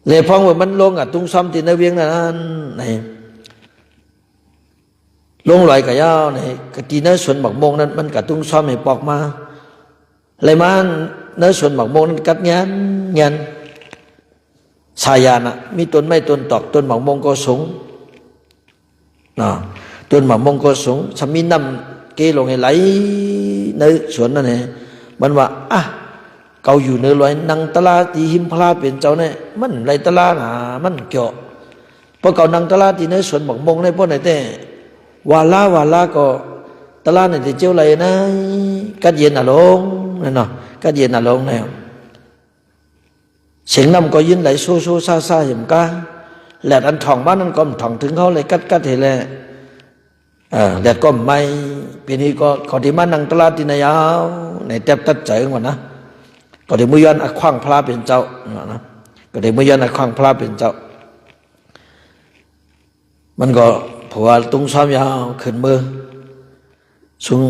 เลยพองว่ามันลงตุ้งซ้ำที่ในเวียงนั้นนี่ลงลอยกับยาวนี่กตีเนื้อส่วนบักโมงนั้นมันกับตุ้งซ้อมให้ปอกมาเลยมันเนื้อส่วนบักโมงนั้นกัดเงี้ยสายานะมีต้นไม้ต้นตอกต้นบักโมงก็สูงต้นบักโมงก็สูงสามีนำเกลงให้ไหลในสวนนั่นเองมันว่าเกาอยู่เนื้อลอยนังตลาตีหิมพลาเป็นเจ้าเนี่ยมันไรตลามันเกี่ยวพอเกานังตลาตีเนื้อส่วนบักโมงในพวกไหนแต่วาลาก็ตลาดนี่เจ้าไรนะกัดเย็นลงนั่นเนาะกัดเย็นลงเนี่ยเสียงน้ำก็ยินไหลโซซาอย่างก้าแหลดอันถ่องบ้านนั้นก็ถ่องถึงเขาเลยกัดเห็นเลยแหลดก็ไม่ปีนี้ก็ขอที่มานั่งตลาดที่นายาวในแทบตัดใจกันนะ ก็ได้มือยันขว้างพระเป็นเจ้านะก็ได้มือยันขว้างพระเป็นเจ้ามันก็ผัวตุ้งซ้อมยาวขึ้นมือสูง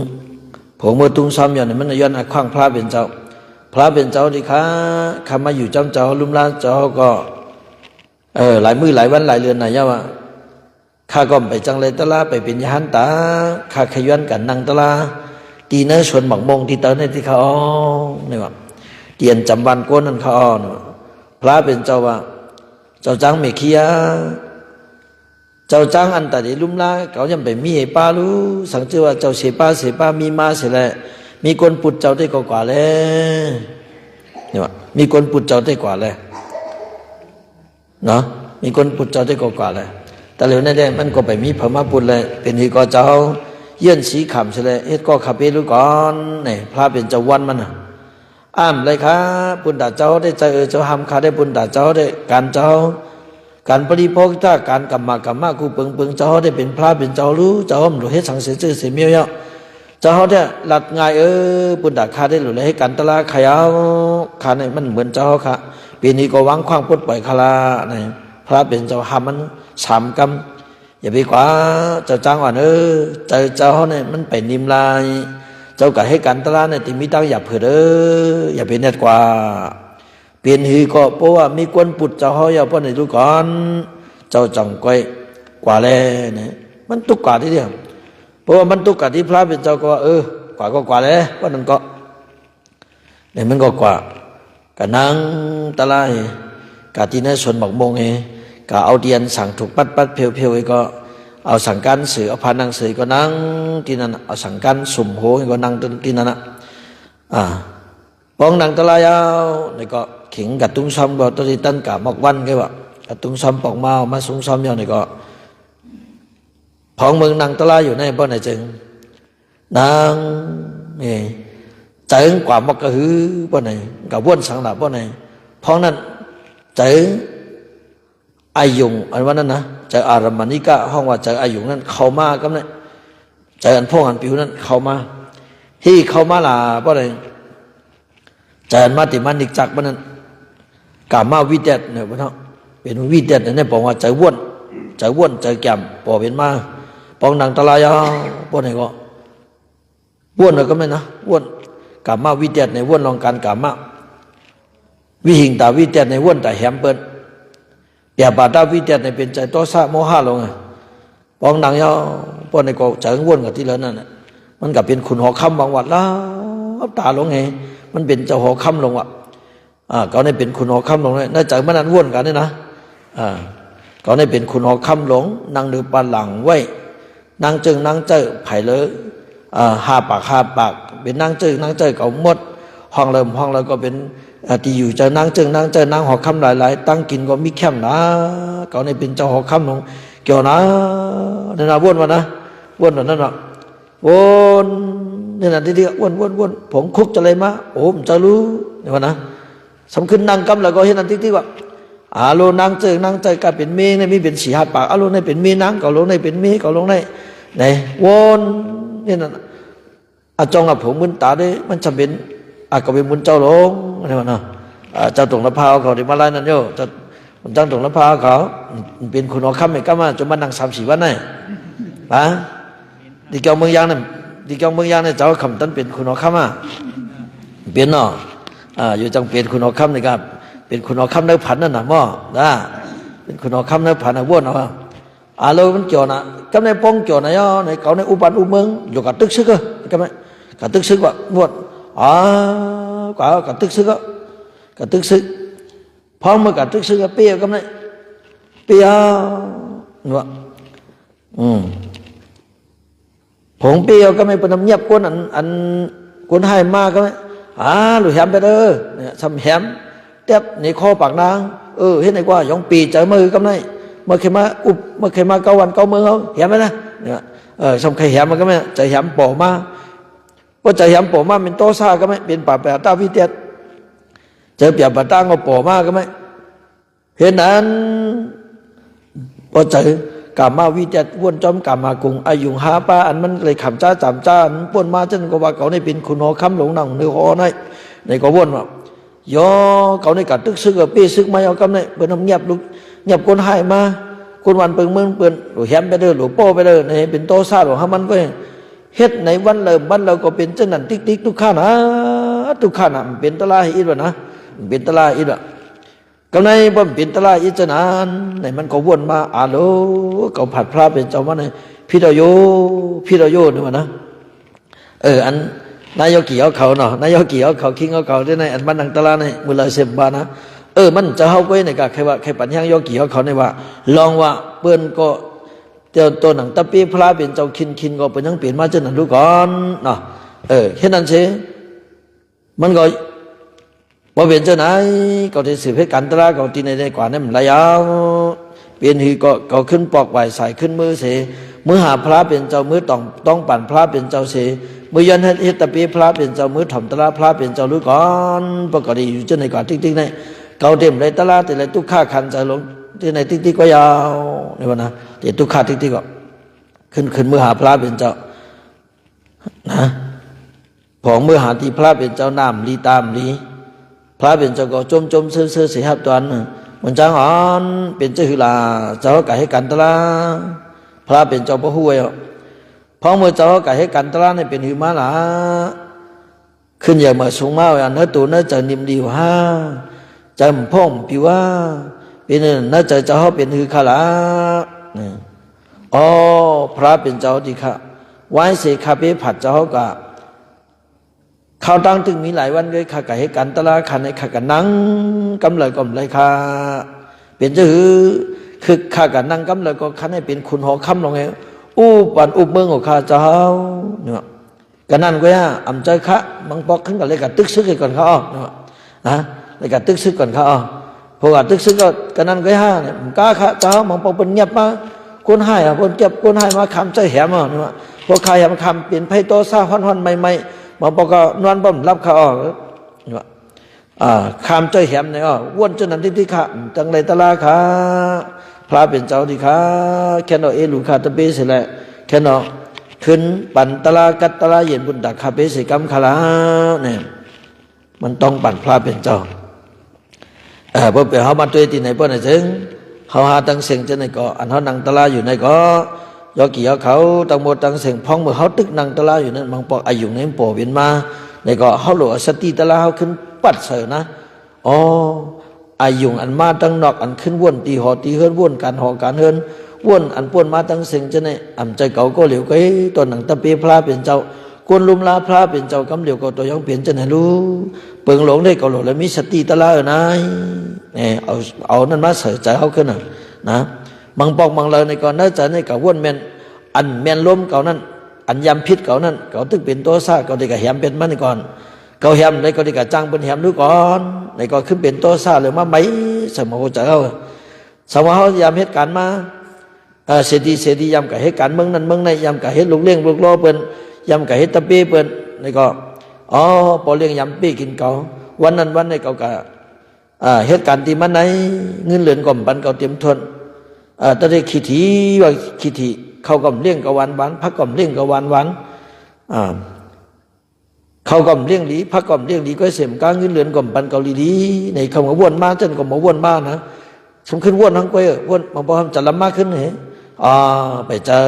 ผัวมือตุ้งซ้อมยาวเนี่ยมันยันขว้างพระเป็นเจ้าพระเป็นเจ้าดิค่ะคำมาอยู่จำเจ้าลุ่มล้านเจ้าก็หลายมือหลายวันหลายเดือนไหนยะวะข้าก็ไปจังเลยตะลาไปเป็นยหันตาข้าขยันกันนั่งตะลาตีเนื้อชวนหมักมงที่เตอเนี่ยที่เขาเนี่ยว่าเตียนจำวันก้นนั่นเขาพระเป็นเจ้าว่าเจ้าจังไม่เคียเจ้าจังอันแต่เดี๋ยวลุ่มล้าเขายังไปมีไอ้ป้ารู้สังเจว่าเจ้าเสป้ามีมาเสียแล้วมีคนปุดเจ้าได้กว่าแล้วเนี่ยว่ามีคนปุดเจ้าได้กว่าแล้วเนาะมีคนปุดเจ้าได้กว่าแล้วแต่เหลวนั่นแหละมันก็ไปมีพม่าปุดเลยเป็นที่ก็เจ้าเยื่อนสีขำเสียแล้วเฮ็ดก็ขับไปรู้ก่อนเนี่ยพระเป็นเจ้าวันมันอ้ามเลยครับปุณดาเจ้าได้ใจเจ้าหำข้าได้ปุณดาเจ้าได้การเจ้าการปริโภคถ้าการกรรมะกูเปิงเจ้าได้เป็นพระเป็นเจ้ารู้เจ้าหลุดเฮ็ดสังเสจื้อเสียเมียวเจ้าเนี่ยหลัดง่ายปุณดาข้าได้หลุดเลยให้กันตะลาขยาวข้าเนี่ยมันเหมือนเจ้าค่ะปีนี้ก็วางขว้างพุทธปล่อยคาราเนี่ยพระเป็นเจ้าหำมันสามกรรมอย่าไปกว่าเจ้าจ้างว่าเจ้าเนี่ยมันไปนิมลายเจ้าก็ให้กันตะลาเนี่ยติมีตั้งอย่าเผื่ออย่าเป็นเน็ตกว่าเปลี่ยนหือก็เพราะว่ามีกวนปุดเจ้าเขาอย่าป้อนในทุกคนเจ้าจังก้อยกว่าแล้วเนี่ยมันตุกกว่าที่เดียวเพราะว่ามันตุกกว่าที่พระเป็นเจ้าก็ว่ากว่าก็กว่าแล้วว่านั่นก็เนี่ยมันก็กว่ากับนางตะลายกับที่นั่นส่วนหมักมงก็เอาเดียนสั่งถูกปัดเพียวก็เอาสั่งการสื่อเอาพานังสื่อก็นั่งที่นั่นเอาสั่งการสุ่มโหก็นั่งที่นั่นปองนังตะลายเอานี่ก็ขิงกับตุ้งซ้ำก็ตัวที่ตั้นกับมอกวันก็ว่ากับตุ้งซ้ำปอกมาสูงซ้ำอย่างนี่ก็พองเมืองนังตะลายอยู่ในบ้านไหนจึงนางนี่เจิงกว่ามอกกระหือบ้านไหนกับว่นสังหลับบ้านไหนพองนั้นเจิงอายุงอันว่านั้นนะเจออารามณิกะห้องว่าเจออายุงนั้นเข้ามาก็เนี่ยเจออันพวกอันผิวนั้นเข้ามาที่เข้ามาล่ะเพราะอะไรเจออันมาติมันนิกจักมันนั้นกามาวิเดตเนี่ยพระเนาะเป็นวิเดตเนี่ยบอกว่าเจอว่นเจอแก่มปอเป็นมาปองนางตะลายพวกไหนก็ว่นเลยก็ไม่นะว่นกามาวิเดตในว่นลองการกามาวิหิงตาวิเดตในว่นแต่แหมเปิ้นอย่าบาดาวิเดตในเป็นใจโตซะโมหะลงปองนางพวกไหนก็เจอว่นกับที่แล้วนั่นมันกับเป็นขุนหอคำบางวัดแล้วตาลงไงมันเป็นเจ้าหอคำลงว่ะเขาในเป็นขุนหอคำลงเลยน่าจะมันนั้นว่นกันนี่นะเขาในเป็นขุนหอคำหลงนางดือปลาหลังไว้นางจึงนางเจอไผ่เลยห้าปากเป็นนางจึงเขาหมดห้องเริ่มก็เป็นที่อยู่เจอนางจึงนางหอคำหลายตั้งกินก็มีแคมนะเขาในเป็นเจ้าหอคำลงเกี่ยวนะนี่นะว่นวะนะว่นแบบนั้นหรอวนนี่นะที่วนผมคุกจะเลยมาโอ้ผมจะรู้นี่วะนะสำคัญนางกำแล้วก็เห็นนั่นที่ว่าโลนางเจอกลายเป็นเมฆในมีเป็นสี่ห้าปากโลในเป็นเมฆนางก็ลงในเป็นเมฆก็ลงในไหนวนนี่นั่นจงผมมึนตาได้มันจะเป็นก็เป็นมุนเจ้าหลงนี่วะนะเจ้าตรงละพาวเขาที่มาไล่นั่นโย่เจ้าตรงละพาวเขาเป็นคนหัวค่ำไม่กล้ามาจนมานั่ง3-4 วันนี่ดีเกี่ยวเมืองยางเนี่ยเจ้าคำตั้นเป็นคุณหอคำเปลี่ยนเนาะอยู่จังเปลี่ยนคุณหอคำนี่ครับเป็นคุณหอคำเนื้อผันนั่นน่ะหม้อนะเป็นคุณหอคำเนื้อผันนะว่นเอาเรามันเกี่ยวนะก็ในป้องเกี่ยวนะในเขาในอุบัติอุเมืองอยู่กับตึกซึกก็ไหมกับตึกซึกว่าว่นกับตึกซึกกับตึกซึกพร้อมมากับตึกซึกกับเปี้ยก็ไหมเปี้ยว่ะผงเปียวก็ไม่เป็นน้ำเงียบก้นอันก้นให้มากก็ไม่หลุดแหมไปเด้อเนี่ยทำแหมเต็บในคอปากนางเห็นไหมว่าย่องปีเจอมือก็ไม่เมื่อเคยมา9 วัน9 มื้อเขาแหมไหมนะเนี่ยสมใครแหมมันก็ไม่ใจแหมปอมาว่าใจแหมปอมาเป็นโตซาก็ไม่เป็นป่าแปดตาวิเตศเจอเปียบป่าตางก็ปอมาก็ไม่เห็นนั้นพอเจอกามาวิจัดวนจอมกามากุงอายุหาป้าอันมันเลยขำจ้าจำจ้าป่นมาจนก็ว่าเขาในเป็นคุณหอคำหลงหนังเนื้อหอในก็วนว่า ย่อเขาในกัดตึกซึกกับปีซึกมาเอากำในเปิดน้ำเงียบลุกเงียบคนหายมาคนวันเปิงเมืองเปิ่นหลวงแฮมไปเด้อหลวงโป้ไปเด้อในเป็นโตซาหลวงฮามันก็เฮ็ดในวันเริ่มวันเราก็เป็นเจ้านั่นติ๊กติ๊กทุกข้านะทุกข้านะเป็นตะลาอีดวะนะเป็นตะลาอีดวะกำในบ่เป็นตะลาอีเจ้านั้นในมันก็วนมาอาโลก็ผัดพระเป็นเจ้ามาในพี่ดอยโยนี่วะนะอันนายกี่เอาเขาเนาะนายกี่เอาเขาคิงเอาเขาที่ในอันบ้านนังตะลาในมือละเสบบานะมันจะเข้าไปในกะใครว่าใครปัญญายกี่เอาเขาในว่าลองว่าเปิ้นก็เจ้าตัวหนังตะปีพระเป็นเจ้าคินก็เป็นยังเปลี่ยนมาเจ้าหนังดูก่อนเนาะแค่นั้นเฉยมันก็พอเป็นเจ้าไหนก็ได้สืบให้กันตะลาก็ตีในกว่านั้นมันระยะเปลี่ยนทีก็ขึ้นปอกไหวใส่ขึ้นมือเสมือหาพระเป็นเจ้ามือต้องปั่นพระเป็นเจ้าเสมือยันเฮ็ดตะปีพระเป็นเจ้ามือถ่อมตะลาพระเป็นเจ้ารู้ก่อนปกติอยู่เจ้าในก่อนติ๊กๆในเกาเต็มเลยตะลาแต่เลยตุกข้าคันใจลงที่ในติ๊กๆก็ยาวนี่วะนะแต่ตุกข้าติ๊กๆก็ขึ้นมือหาพระเป็นเจ้านะของมือหาที่พระเป็นเจ้าน้ำลีตามลีพระเป็นเจ้าก็จมซื่อสิครับตอนมันจังอ่อนเป็นเจ้าหือลาเจ้าไก่ให้กันตะลาพระเป็นเจ้าพระห้วยพอเมื่อเจ้าไก่ให้กันตะลาในเป็นหือมาละขึ้นอย่างเมื่อสูงมาอย่างเนื้อตัวเนื้อจะนิ่มดีว่าจำพ่อมผิวว่าเป็นเนื้อเจ้าเป็นหือขาละพระเป็นเจ้าดีค่ะไว้เสกคาเปผัดเจ้าก็เขาตั้งถึงมีหลายวันเลยข้าไก่ให้กันตะลาขันให้ข้ากันนั่งกำเลยก่อมเลยค่ะเป็นเจ้าคือข้ากันนั่งกำเลยก็ขันให้เป็นคุณหอคำลงไงปันเมืองของข้าเจ้าเนี่ยกันนั่นก็ย่าอ่ำใจข้าบางปอกขึ้นกันเลยกับตึกซึกก่อนเขาเนี่ยเลยกับตึกซึกก่อนเขาพอกับตึกซึกก็กันนั่นก็ย่าเนี่ยกล้าข้าเจ้าบางปอกเป็นเงียบมาคนให้คนเก็บคนให้มาคำใจแหมเนี่ยพอใครทำคำเปลี่ยนไพ่โตซาฮ้อนๆใหม่บางปอกก็นอนบ่มรับเขาคำใจแหมเนี่ยว้วนจนนั้นที่ข้าจังไรตะลาข้าพระเป็นเจ้าดีค่ะแค่นอลูกขาตะเปเสร็จแล้วแค่นอขึ้นปั่นตะลากัดตะลาเย็นบุญดักคาเปสิกรรมคาลาเนี่ยมันต้องปั่นพระเป็นเจ้าพอเปเขามาตัวตีไหนพวกไหนถึงเขาหาตั้งเสียงจะไหนก็อันเขานั่งตะลาอยู่ไหนก็ยอกี่ยอเขาตั้งหมดตั้งเสียงพ้องเมื่อเขาตึกนั่งตะลาอยู่นั้นบางปอกอายุในโปเวียนมาไหนก็เขาหลวสติตะลาเขาขึ้นปัดเสยนะอายุอันมาตั้งนอกอันขึ้นว่นตีหอตีเฮิรนว่นการหอการเฮิรนว่นอันป่วนมาตั้งเสียงจะไหนอ่ำใจเก่าก็เหลียวก็ตัวหนังตะเปียพระเป็นเจ้ากวนลุมลาพระเป็นเจ้ากำเหลียวก็ตัวยังเปลี่ยนจะไหนรู้เปิงหลงได้ก็หลงแล้วมีสติตะลาเนายเนี่ยเอานั่นมาเสยใจเขาขึ้นนะบางปอกบางเลยในก่อนน่าจะในกับว่นแมนอันแมนล้มเก่านั้นอันยำพิษเก่านั้นเก่าตึกเป็นตัวซาเก่าได้กับแหมเป็นมันก่อนเก่าแหมในก็ได้กับจังเป็นแหมดูก่อนในก็ขึ้นเป็นตัวซาเลยมาไม่สมองใจเขาสมองเขายำเหตุการณ์มาเสียดียำกับเหตุการณ์เมืองนั้นเมืองในยำกับเหตุลูกเลี้ยงลูกล้อเปิ้นยำกับเหตุตะปีเปิ้นในก็พอเลี้ยงยำปีกินเก่าวันนั้นวันในเก่ากับเหตุการณ์ที่มันไหนเงินเหลือนก่อมปันเก่าเตรียมทนตอนนี้ขีทีว่าขีทีเขาก่อมเลี้ยงกับวันพักก่อมเลี้ยงกับวันเขาก่อมเลี้ยงหลีพักก่อมเลี้ยงหลีก็เสียมกลางเงินเหลือนก่อมปันเกาหลีดีในคำว่าวนมาจนก็มาวนมานะสมขึ้นวนทั้งไปวนมาพอทำจัดลำมากขึ้นเหรอไปเจอ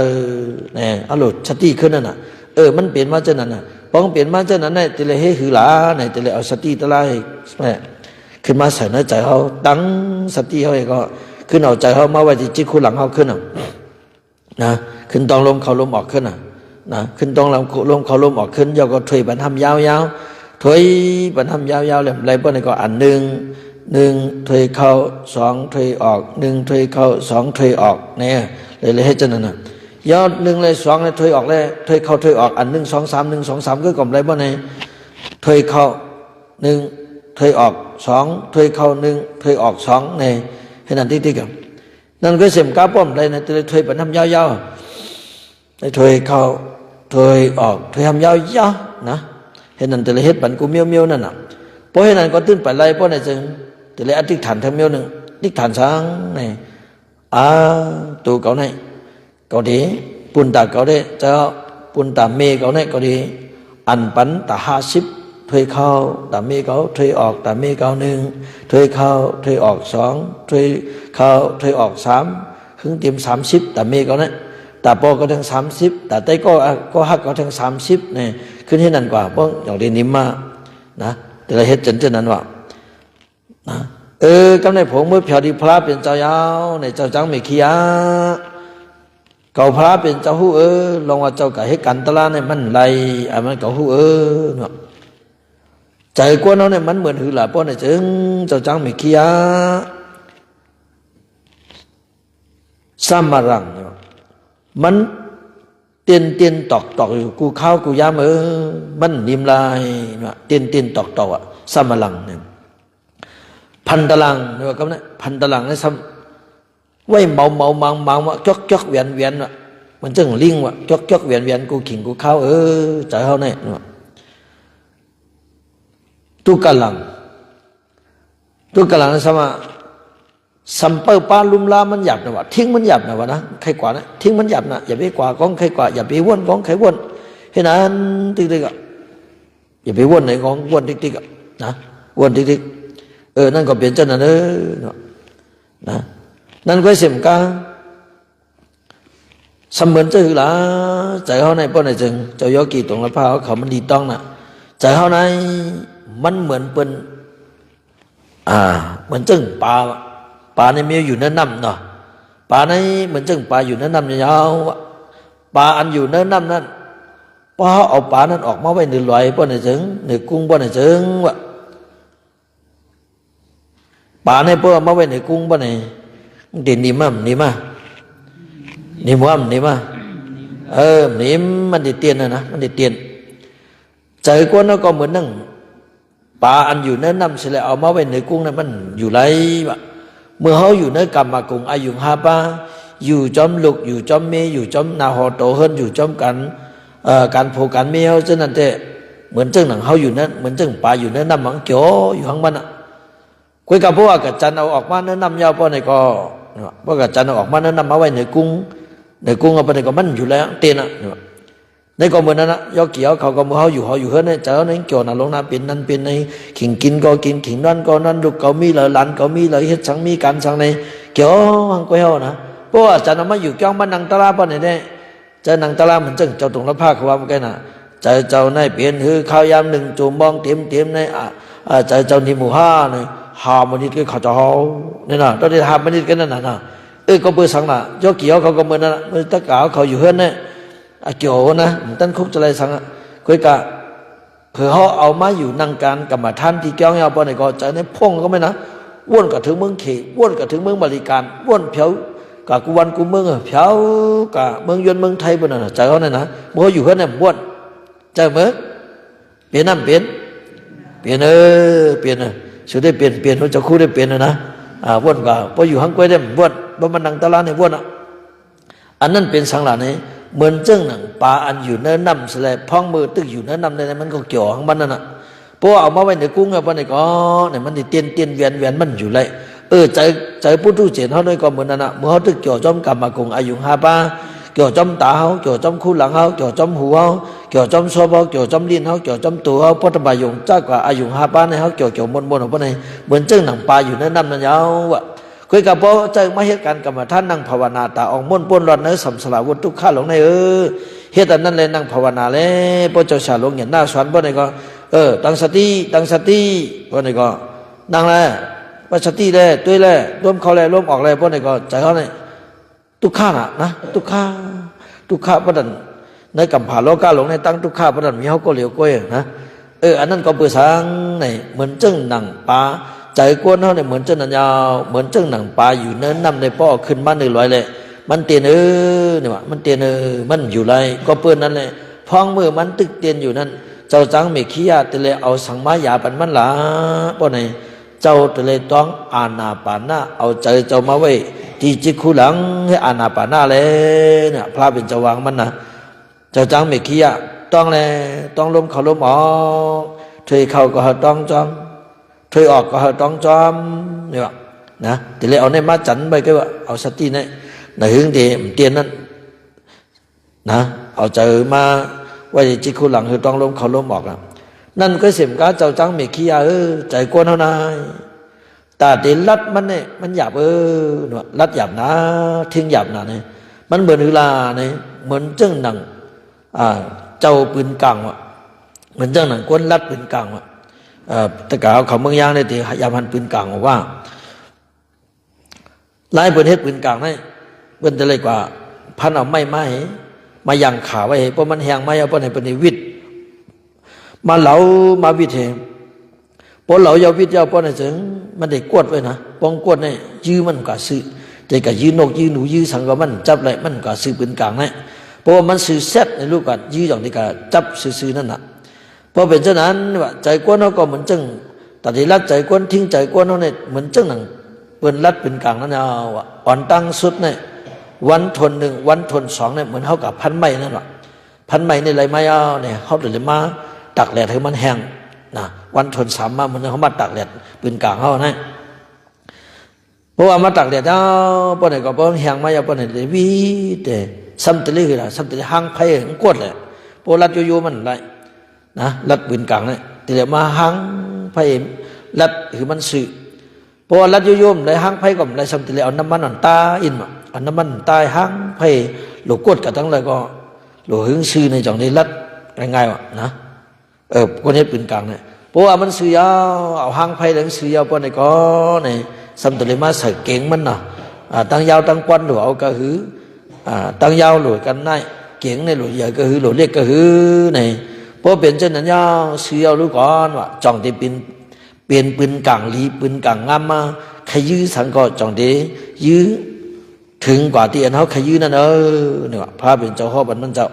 เนี่ยอารมณ์ชัดที่ขึ้นนั่นน่ะมันเปลี่ยนมาเจนนั่นน่ะพอเปลี่ยนมาเจนนั้นเนี่ยแต่เลยให้หือหลาเนี่ยแต่เลยเอาสติตะไลขึ้นมาใส่ในใจเขาตั้งสติเขาเองก็ขึ้นเอาใจเขามาไว้ที่จิตคู่หลังเขาขึ้นนะขึ้นต้องลมเขาลมออกขึ้นนะขึ้นต้องลมเขาลมออกขึ้นยาวก็ถอยบรรทำยาวถอยบรรทำยาวเลยอะไรพวกนี้ก็อันหนึ่งถอยเข้าสองถอยออกหนึ่งถอยเข้าสองถอยออกเนี่ยเลยให้เจนนั่นนะยอดหนึ่งเลยสองเลยถอยออกเลยถอยเข้าถอยออกอัน1 2 3 1 2 3ก็กลมอะไรพวกนี้ถอยเข้า1ถอยออก2ถอยเข้า1ถอยออก2เนี่ยให้นั่นติ๊กๆกันนั่นก็เสียมก้าป้อมเลยนะถอยบรรทำยาวถอยเข้าถอยออกถอยทำยาวนะให้นั่นแต่ละเฮ็ดปันกูเมียวนั่นน่ะเพราะให้นั่นก็ตื้นไปไล่เพราะในจึงแต่ละอธิษฐานทำเมียวหนึ่งอธิษฐานสังนี่ตัวเก่าในเก่าดีปุ่นตาเก่าได้เจ้าปุ่นตาเมเก่าในเก่าดีอันปันตา50 ถอยเข้าตามมีเขาถอยออกตามมีเขาหนึ่งถอยเข้าถอยออกสองถอยเข้าถอยออกสามถึงเต็ม30ตามมีเขาเนี่ยแต่พอก็ถึง30แต่ใจก็หักก็ถึง30เนี่ยขึ้นให้นั่นกว่าเพราะอย่างเรียนนิมมานะแต่ละเฮ็ดจนนั้นว่านะกำในผมเมื่อเพียวดีพระเป็นเจ้ายาวในเจ้าจังไม่ขี้ยาเก่าพระเป็นเจ้าหูลองว่าเจ้าก่ให้กันตะลาเนี่ยมันไรมันเก่าหูเนาะใจกวนเราเนี่ยมันเหมือนหือหล่าป้อนเนี่ยจึงเจ้าจังไม่ขี้ยาซ้ำมารังเนี่ยมันเตียนตอกอยู่กูเข้ากูย้ำมันนิ่มลายเนาะเตียนตอกอ่ะซ้ำมารังเนี่ยพันตลังเนี่ยก็เนี่ยพันตลังเนี่ยซ้ำไว้เมาว่าจอกเวียนว่ะมันจึงลิงว่ะจอกเวียนกูขิงกูเข้าใจเขาเนี่ยตุกลังsama sampai palum la มันหยาบนะวะทิ้งมันหยาบนะวะนะใครกว่านะทิ้งมันหยาบนะอย่าไปกว่าก้องใครกว่าอย่าไปว่นก้องใครว่นให้นั้นติ๊กอ่ะอย่าไปว่นไหนก้องว่นติ๊กอ่ะนะว่นติ๊กนั่นก็เปลี่ยนเจ้านั่นนะนั่นก็เสียมกาสมเหมือนเจ้าหือหลาใจเขาในป้อนในจึงเจ้ายอกี่ตรงละพาเขามันดีต้องนะใจเขาในมันเหมือนเป็นเหมือนจึงปลาในมีอยู่เนื้อน้ำเนาะปลาในเหมือนจึงปลาอยู่เนื้อน้ำยาวปลาอันอยู่เนื้อน้ำนั้นพอเอาปลานั้นออกมาไว้ในลอยป้อนในจึงในกุ้งป้อนในจึงวะปลาในป้อนมาไว้ในกุ้งป้อนในเด่นนี่มั่มนี่มานี่มั่มนี่มานี่มันได้เตียนนะมันได้เตียนใจกวนแล้วก็เหมือนนั่งปลาอันอยู่เนื้อน้ำเสร็จแล้วเอามาไว้ในกุ้งนั้นมันอยู่ไรวะเมื่อเขาอยู่ในกรรมกุงอายุ5 ปาอยู่จอมลุกอยู่จอมเมอยู่จอมนาหอโตเฮิรนอยู่จอมการโผกันเมียวฉะนั้นแต่เหมือนจึงหนังเขาอยู่นั้นเหมือนจึงปลาอยู่ในน้ำหมังโจอยู่ข้างบ้านคุยกับพวกกับจันเอาออกมาเนื้อน้ำยาวพอในก็พวกกับจันเอาออกมาเนื้อน้ำมาไว้ในกุ้งเอาไปในก็มันอยู่แล้วเตียนในก็เหมือนนั้นนะยอเกี่ยวเขาก็มือเขาอยู่เฮิรนเนี่ยเจ้าเนี่ยเกี่ยวน่ะลงน้ำเป็นนั่นเป็นในขิงกินก็กินขิงนั่นก็นั่นลูกเขามีเลยหลานเขามีเลยเฮ็ดสังมีการสังในเกี่ยวหังก้อยนะเพราะว่าจันเอามาอยู่จ้องมันนังตะลาปะเนี่ยเจ้านังตะลาเหมือนจึงเจ้าตรงละภาคความกันน่ะเจ้าในเปลี่ยนคือข้าวยามหนึ่งจูมองเต็มในเจ้านิมูห้าเนี่ยหามันนี่ก็เขาจะเอาเนี่ยนะตอนนี้หามันนี่กันนั่นน่ะก็เบื่อสังน่ะยอเกี่ยวเขาก็เหมือนนั่นมือตะกาวเขาอยู่เฮิรนเนี่ยเกี่ยวนะตั้งคุกจะไรสังคุยกะเผื่อเขาเอามาอยู่นั่งการกรรมฐานที่เกี่ยวยาวปอนในก็จะในพ่งก็ไม่นะว่นกับถึงเมืองเขว่นกับถึงเมืองบริการว่นเพียวกับกูวันกูเมืองเพียวกับเมืองยวนเมืองไทยปนน่ะใจเขาเนี่ยนะเมื่ออยู่เขาเนี่ยว่นใจเมื่อเปลี่ยนน้ำเปลี่ยนสุดได้เปลี่ยนเขาจะคู่ได้เปลี่ยนนะว่นกับพออยู่ห้างกล้วยได้ว่นบ่มันนั่งตะลาเนี่ยว่นอันนั้นเป็นสังหลานี้เหมือนจึงหนังปลาอันอยู่เนื้อน้ำสลายพ้องมือตึกอยู่เนื้อน้ำในนั้นมันก็เกี่ยวของมันนั่นน่ะเพราะเอามาไว้ในกุ้งเอาไปในก็เนี่ยมันเตียนเวียนมันอยู่เลยใจผู้ทุเจนเขาด้วยก็เหมือนนั่นน่ะเมื่อเขาตึกเกี่ยวจอมกรรมกุงอายุ5 ปาเกี่ยวจอมตาเขาเกี่ยวจอมคู่หลังเขาเกี่ยวจอมหูเขาเกี่ยวจอมโซบเขาเกี่ยวจอมลิ้นเขาเกี่ยวจอมตัวเขาพุทธบายงจ้ากว่าอายุ5 ปาในเขาเกี่ยวมนของพวกนี้เหมือนจึงหนังปลาอยู่เนื้อน้ำนั่นยาวอ่ะคุยกับพ่อเจ้ามาเหตุการณ์กับท่านนั่งภาวนาตาออกม้วนป้นร้อนเนื้อสัมสลาวุฒิทุกข้าหลงในเหตุนั้นเลยนั่งภาวนาเลยพ่อเจ้าชาหลงเห็นหน้าสวนพ่อในก็ตั้งสติพ่อในก็นั่งแล้วว่าสติเลยตัวเลยร่วมเขาเลยร่วมออกเลยพ่อในก็ใจเขาเนี่ยทุกข้านะทุกข้าประดันในกำผาโลกาหลงในตั้งทุกข้าประดันมีเขาก็เหลียวก้อยนะอันนั้นก็เปิดสังในเหมือนจึงหนังปลาใจกวนเขาเนี่ยเหมือนเจ้าหนังยาวเหมือนเจ้าหนังปลาอยู่เนื้อน้ำในป้อขึ้นมา1 ร้อยเลยมันเตียนเนี่ยว่ามันเตียนมันอยู่ไรก็เปื้อนนั่นเลยพองมือมันตึกเตียนอยู่นั่นเจ้าจังไม่ขี้ยาตะเลยเอาสังมายาปันมันหลาป้อไหนเจ้าตะเลยต้องอานาปานะเอาใจเจ้ามาไว้ที่จิตคู่หลังให้อานาปานะเลยเนี่ยพระเป็นเจ้าวางมันนะเจ้าจังไม่ขี้ยาต้องลมเขาลมออกเทเข้าก็ต้องจอมถอยออกก็ต้องจอมนี่ว่านะแต่เลยเอาในมาจันไปก็ว่าเอาสติในหึงเตียนนั้นนะเอาใจมาไว้จิตคู่หลังคือต้องล้มเขาล้มออกนะ นั่นก็เสียมกาเจ้าจังไม่ขี้ยาใจกวนเท่านายแต่เดี๋ยวลัดมันเนี่ยมันหยาบเนาะลัดหยาบนะทิ้งหยาบนะเนี่ยมันเหมือนเวลาเนี่ยเหมือนเจ้าหนังเจ้าปืนกลางวะเหมือนเจ้าหนังกวนลัดปืนกลางวะแต่กล่าวเขาเมืองยางเนี่ยที่ยามหันปืนกลางว่าไล่ปืนเฮ็ดปืนกลางนี่เปิ้นจะเลยกว่าพันเอาไม้มายังขาไว้เพราะมันแห้งไม้เอาเปิ้นให้เปิ้นวิทมาเหลามาวิทเหพอเหลายาวิทยาเปิ้นให้ถึงมันได้กวดไว้นะป้องกวดนี่ยื้อมันก็ซื้อแต่ก็ยื้อนกยื้อหนูยื้อสังก็มันจับเลยมันก็ซื้อปืนกลางนี่เพราะว่ามันซื้อเซตในลูกก็ยื้ออย่างที่ก็จับซื้อนั่นน่ะพอเป็นเช่นนั้นว่าใจกวนเขาก็เหมือนจึงตัดที่รัดใจกวนทิ้งใจกวนเขาเนี่ยเหมือนจึงหนังเปิ้นรัดเป็นกลางนั่นเอาอ่อนตั้งสุดเนี่ยวันทนหนึ่งวันทนสองเนี่ยเหมือนเขากับพันไม้นั่นแหละพันไม้ในไรไม้เอาเนี่ยเขาเลยมาตักแหลดให้มันแห้งนะวันทนสามมาเหมือนเขามาตักแหลดเป็นกลางเขานะเพราะว่ามาตักแหลดเอาป้อนไหนก็ป้อนแห้งไม้เอาป้อนไหนเลยวิแต่ซ้ำตะลี่คืออะไรซ้ำตะลี่ห้างไผ่ของกวดเลยพอรัดอยู่มันไรนะรัดปืนกลางเนี่ยแต่เดี๋ยวมาหังไพ่รัดคือมันสื่อพอรัดโยมเลยหังไพ่ก็เลยสมติเลยเอาน้ำมันอันตาอินมาเอาน้ำมันตายหังไพ่หลวกดกับทั้งเลยก็หลวกหึงสื่อในจังนี้รัดง่ายๆวะนะคนนี้ปืนกลางเนี่ยเพราะว่ามันสื่อยาวเอาหังไพ่เลยสื่อยาวปนในก็ในสมติเลยมาใส่เก่งมันนะตั้งยาวตั้งกวนหลวเอากระหือตั้งยาวหลวกันได้เก่งในหลวใหญ่กระหือหลวเล็กกระหือในพอเป็นเช่นนั้นย่าซื้อเอาลูกก่อนว่าจองที่เป็นปืนกลางลีปืนกลางงามมาขยื้อสังก็จองที่ยื้อถึงกว่าที่อันเขาขยื้อนั่นเนี่ยพระเป็นเจ้าข้อบันมันเจ้า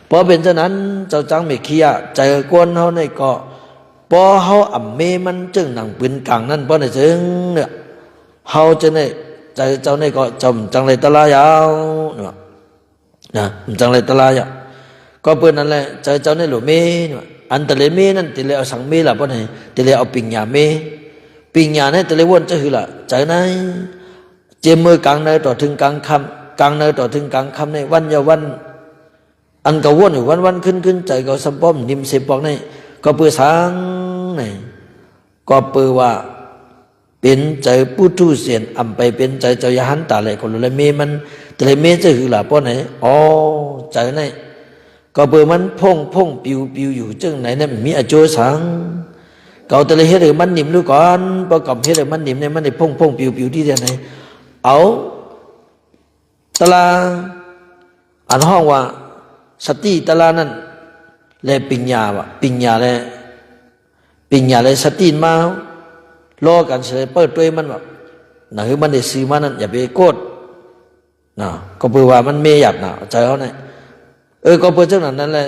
พอเป็นเช่นนั้นเจ้าจังไม่เคียใจกวนเขาในก็พอเขาอ่ำเมมันจึงหนังปืนกลางนั่นพอในจึงเนี่ยเขาจะในใจเจ้าในก็จมจังเลยตะลายาวเนี่ยนะจังเลยตะลายาก็เปิดนั่นแหละใจเจ้าในหลวงเมอันตะเลเมนั่นตะเลเอาสังเมล่ะเพราะไหนตะเลเอาปิญญาเมปิญญาเนี่ยตะเลวนจะคือละใจไหนเจมมือกลางเนยต่อถึงกลางคำกลางเนยต่อถึงกลางคำในวันยาวันอันก็วนอยู่วันขึ้นใจก็สัมป้อมนิมเสปอกในก็เปิดสังในก็เปิดว่าเป็นใจผู้ทุเสียนอ่ำไปเป็นใจเจ้ายหันตาเลยคนละเมมันตะเลเมจะคือละเพราะไหนอ๋อใจในก็เบอร์มันพ่งปิวอยู่จึงไหนเนี่ยมีอโจสังเก่าแต่ละเฮ็ดมันนิ่มดูก่อนประกอบเฮ็ดมันนิ่มเนี่ยมันได้พ่งปิวที่เดียวไหนเอาตะลาอันห้องว่าสติตะลานั่นเลยปิญญาวะปิญญาเลยสติมาล้อกันเสยเปิดตัวมันแบบน่ะคือมันได้ซื้อมานั่นอย่าไปโกรธนะก็เบอร์ว่ามันเมหยับนะใจเขาเนี่ยก็เพื่อเจ้านั้นแหละ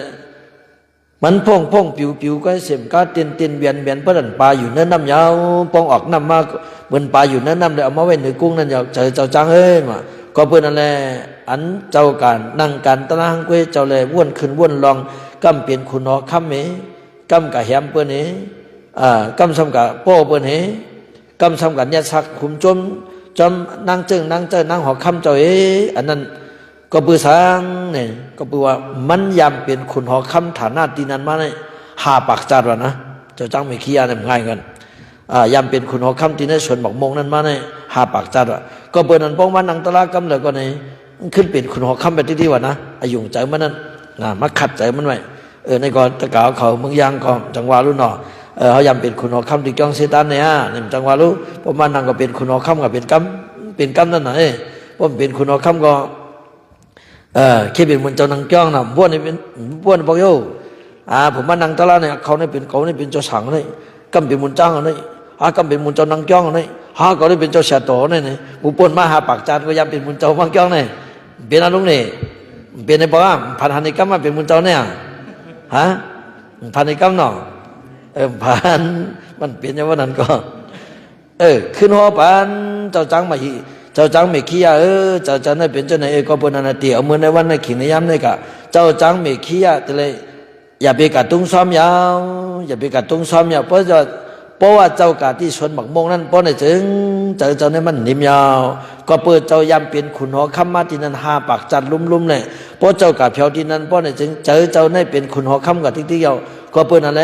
มันพ่งปิวก็เสียมก็เตียนเวียนเพื่อนปลาอยู่เนื้อน้ำยาวปองออกน้ำมาเหมือนปลาอยู่เนื้อน้ำเลยเอามาไว้ในกุ้งนั่นอยากเจอเจ้าจังมาก็เพื่อนนั่นแหละอันเจ้าการนั่งการตะลางเว้เจ้าเลยว่นขึ้นว่นลองกำเปลี่ยนคุณนอค้ำเมกำกะแหมเพื่อนกำซ้ำกะโป้เพื่อนกำซ้ำกะเนี่ยสักขุมจมนั่งเจิงนั่งหอค้ำเจ้าอันนั้นก็ปือสังเนี่ยก็ปือว่ามันยำเป็นขุนหอคำฐานะตีนั้นมาเนี่ยหาปากจัดวะนะเจ้าจังไม่ขี้ยาเนี่ยง่ายกันยำเป็นขุนหอคำตีนั้นส่วนบอกมงนั้นมาเนี่ยหาปากจัดวะก็เปิดนั้นป้องมันนังตะลากำเลยก็เนี่ยขึ้นเป็นขุนหอคำไปที่วะนะอายุงใจมันนั่นมาขัดใจมันไว้ในก่อนตะกาวเขาเมืองยางก็จังหวะรุ่นหนอเขายำเป็นขุนหอคำที่จ้องเซตันเนี่ยจังหวะรู้ป้องมันนังก็เป็นขุนหอคำกับเป็นกำนั่นน่ะป้องเป็นขุนหอคำก็คิดเป็นมันเจ้านังจ้องนะบ้วนนี่เป็นบ้วนบอกโยผมมานังตะลาเนี่ยเขาเนี่ยเป็นเจ้าสังเลยกำเป็นมุนจ้างเลยกำเป็นมุนเจ้านังจ้องเลยเขาเนี่ยเป็นเจ้าเสียโตเนี่ยบุปผลมาหาปากจานก็ยามเป็นมุนเจ้ามังจ้องเนี่ยเป็นอะไรลุงเนี่ยเป็นในบอกว่าพันหันในกำมาเป็นมุนเจ้าเนี่ยพันในกำเนาะพันมันเปลี่ยนอย่างว่านั้นก็ขึ้นหัวพันเจ้าจังมาเจ้าจังไม่ขี้ยาเจ้าจังได้เป็นเจ้าไหนก็เป็นนันตีเอามือในวันในขิงในย้ำในกะเจ้าจังไม่ขี้ยาแต่เลยอย่าไปกัดตุ้งซ้อมยาวเพราะจะ เพราะว่าเจ้ากาที่ชวนบักมงนั้นเพราะในถึงเจ้าในมันนิ่มยาวก็เปิดเจ้ายำเป็นขุนหอคำมาที่นั้นหาปากจัดลุ่มๆเนี่ยเพราะเจ้ากาเพียวที่นั้นเพราะในถึงเจ้าในเป็นขุนหอคำกับที่เยาก็เปิดอะไร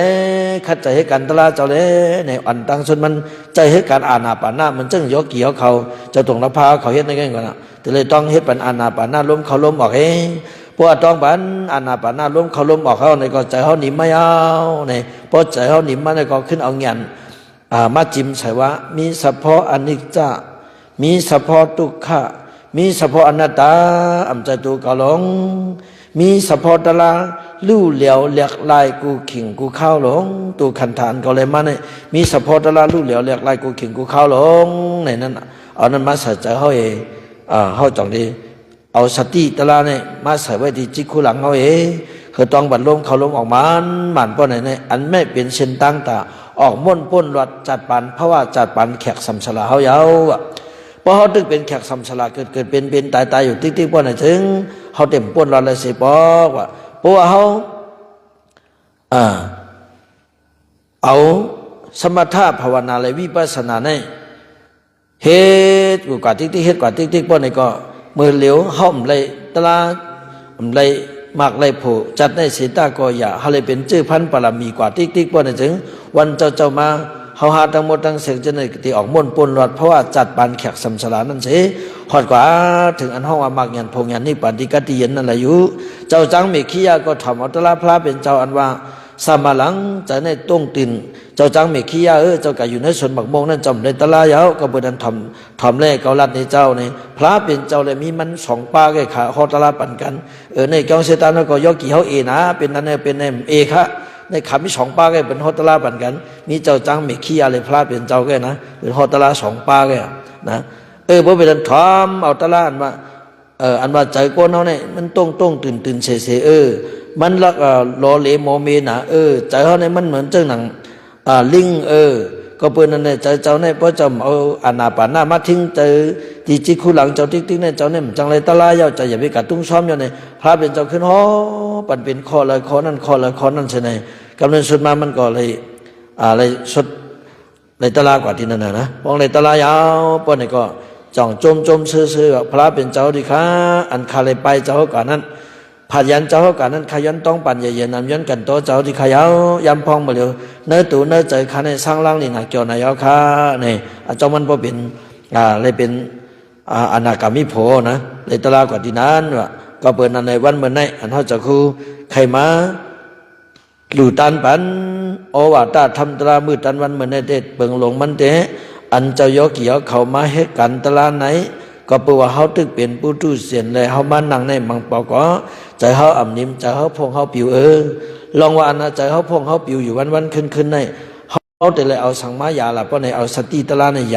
ขัดใจให้กันตลาเจ้าเลยในอันตังส่วนมันใจให้การอาณาปานามันจึงยกเกี่ยวเขาเจ้าตรงละพาเขาเฮ็ดในแง่ก่อนนะแต่เลยต้องเฮ็ดเป็นอาณาปานาล้มเขาล้มออกเองเพราะต้องบันอาณาปานาล้มเขาล้มออกเขาในก็ใจเขาหนีไม่เอาในเพราะใจเขาหนีมาในก็ขึ้นเอาเงินมาจิ้มใส่ว่ามีเฉพาะอนิจจามีเฉพาะทุกขะมีเฉพาะอนัตตาอัมใจตูกะหลงมีเฉพาะตะลาลู่เหลียวเลียกลายกูขิงกูข้าวหลงตูขันฐานก็เลยมาเนี่ยมีเฉพาะตะลาลู่เหลียวเลียกลายกูขิงกูข้าวหลงในนั้นเอานั้นมาใส่ใจเขาเองเขาจังดีเอาสติตะลาเนี่ยมาใส่ไว้ที่จิตคู่หลังเขาเองคือต้องบัดลมเขาลมออกมาหมันป้อนไหนอันไม่เป็นเช่นตั้งตาออกม่นป้นรัดจัดปันเพราะว่าจัดปันแขกสัมสลาเขาเยาเพราะเขาตึกเป็นแขกสัมสลาเกิดเป็นตายอยู่ติ๊กป้อนไหนถึงเขาเต็มป้นรัดเลยสิบอกว่าเพราะว่าเขาเอาสมถะภาวนาเลยวิปัสสนาเนี่ยเฮ็ดกว่าติ๊กเฮ็ดกว่าติ๊กป้อนไหนก็มือเหลียวห้อมเลยตลาเลยมากเลยผู้จัดในศีตาก็อย่าเขาเลยเป็นชื่อพันปรมีกว่าติ๊กป้อนไหนถึงวันเจ้ามาเขาหาทั้งหมดทั้งเสียงจะในตีออกม่นปนรอดเพราะว่าจัดปานแขกสัมสลานั่นสิหอดกว่าถึงอันห้องว่ามากยันพงยันนี่ปฏิกติเย็นนั่นแหละอยู่เจ้าจังเมขียาก็ทำอัตลาพระเป็นเจ้าอันว่าสามาหลังจะในต้งตินเจ้าจังเมขียาเจ้าก็อยู่ในสวนบักมงนั่นจำในตลาเยาก็เบิดอันทำแรกเกาลัดในเจ้าในพระเป็นเจ้าเลยมีมันสองป้าแก่ขาหอตลาปันกันในเกาเสตานก็ยกกี่เขานะเป็นนั่นเป็นเอคะในขามีสองป้าแกเป็นฮอตลาปันกันมีเจ้าจังมีขี้อะไรพระเป็นเจ้าแกนะเป็นฮอตลาสองป้าแกนะเพราะเป็นทอมเอาตลาอันว่าอันว่าใจก้นเขาเนี่ยมันต้องตื่นเสมันลักรอเลโมเมนะใจเขาเนี่ยมันเหมือนเจ้าหนังลิงก็เปิดนั่นเนี่ยใจเจ้าเนี่ยเพราะเจ้าเอาอานาปานามาทิ้งใจที่จิคู่หลังเจ้าติ๊กเนี่ยเจ้าเนี่ยจังไรตลาเยาใจอย่าไปกัดตุ้งซ้อมอยู่เนี่ยพระเป็นเจ้าขึ้นฮอปั่นเป็นคอเลยคอนั่นคอเลยคอนั่นใช่ไหมกำเนิดสุดมามันก็เลยอะไรสุดในตลาดกว่าที่นั่นนะมองในตลาดยาวป้อนนี่ก็จ่องจมซื่อพระเป็นเจ้าดีค่ะอันคาเลยไปเจ้าก่อนนั้นผายันเจ้าก่อนนั้นขยันต้องปั่นเย็นๆนำยันกันโตเจ้าที่ขยาวยำพองมาเร็วเนื้อตู่เนื้อใจข้าในสร้างร่างนี่หนักเกี่ยวนายเอาค่ะนี่เจ้ามันพอเป็นเลยเป็นอนาคามิโพนะในตลาดกว่าที่นั้นว่าก็เปิดนั่นในวันเมื่อไหนอันเขาจะคู่ใครมาหลู่ตันปันโอวาตาทำตรามือตันวันเหมือนในเด็ดเบิ่งหลงมันเตะอันเจ้ายกเกี่ยวเขามาให้กันตลาไหนก็เปว่าเขาตึกเป็นผู้ทูเสียนเลยเขามานั่งในมังปอก็ใจเขาอ่ำนิ่มใจเขาพงเขาปิวลองว่าอันนะใจเขาพงเขาปิวอยู่วันขึ้นในเขาแต่เลยเอาสังมายาละเพราะในเอาสติตลาในย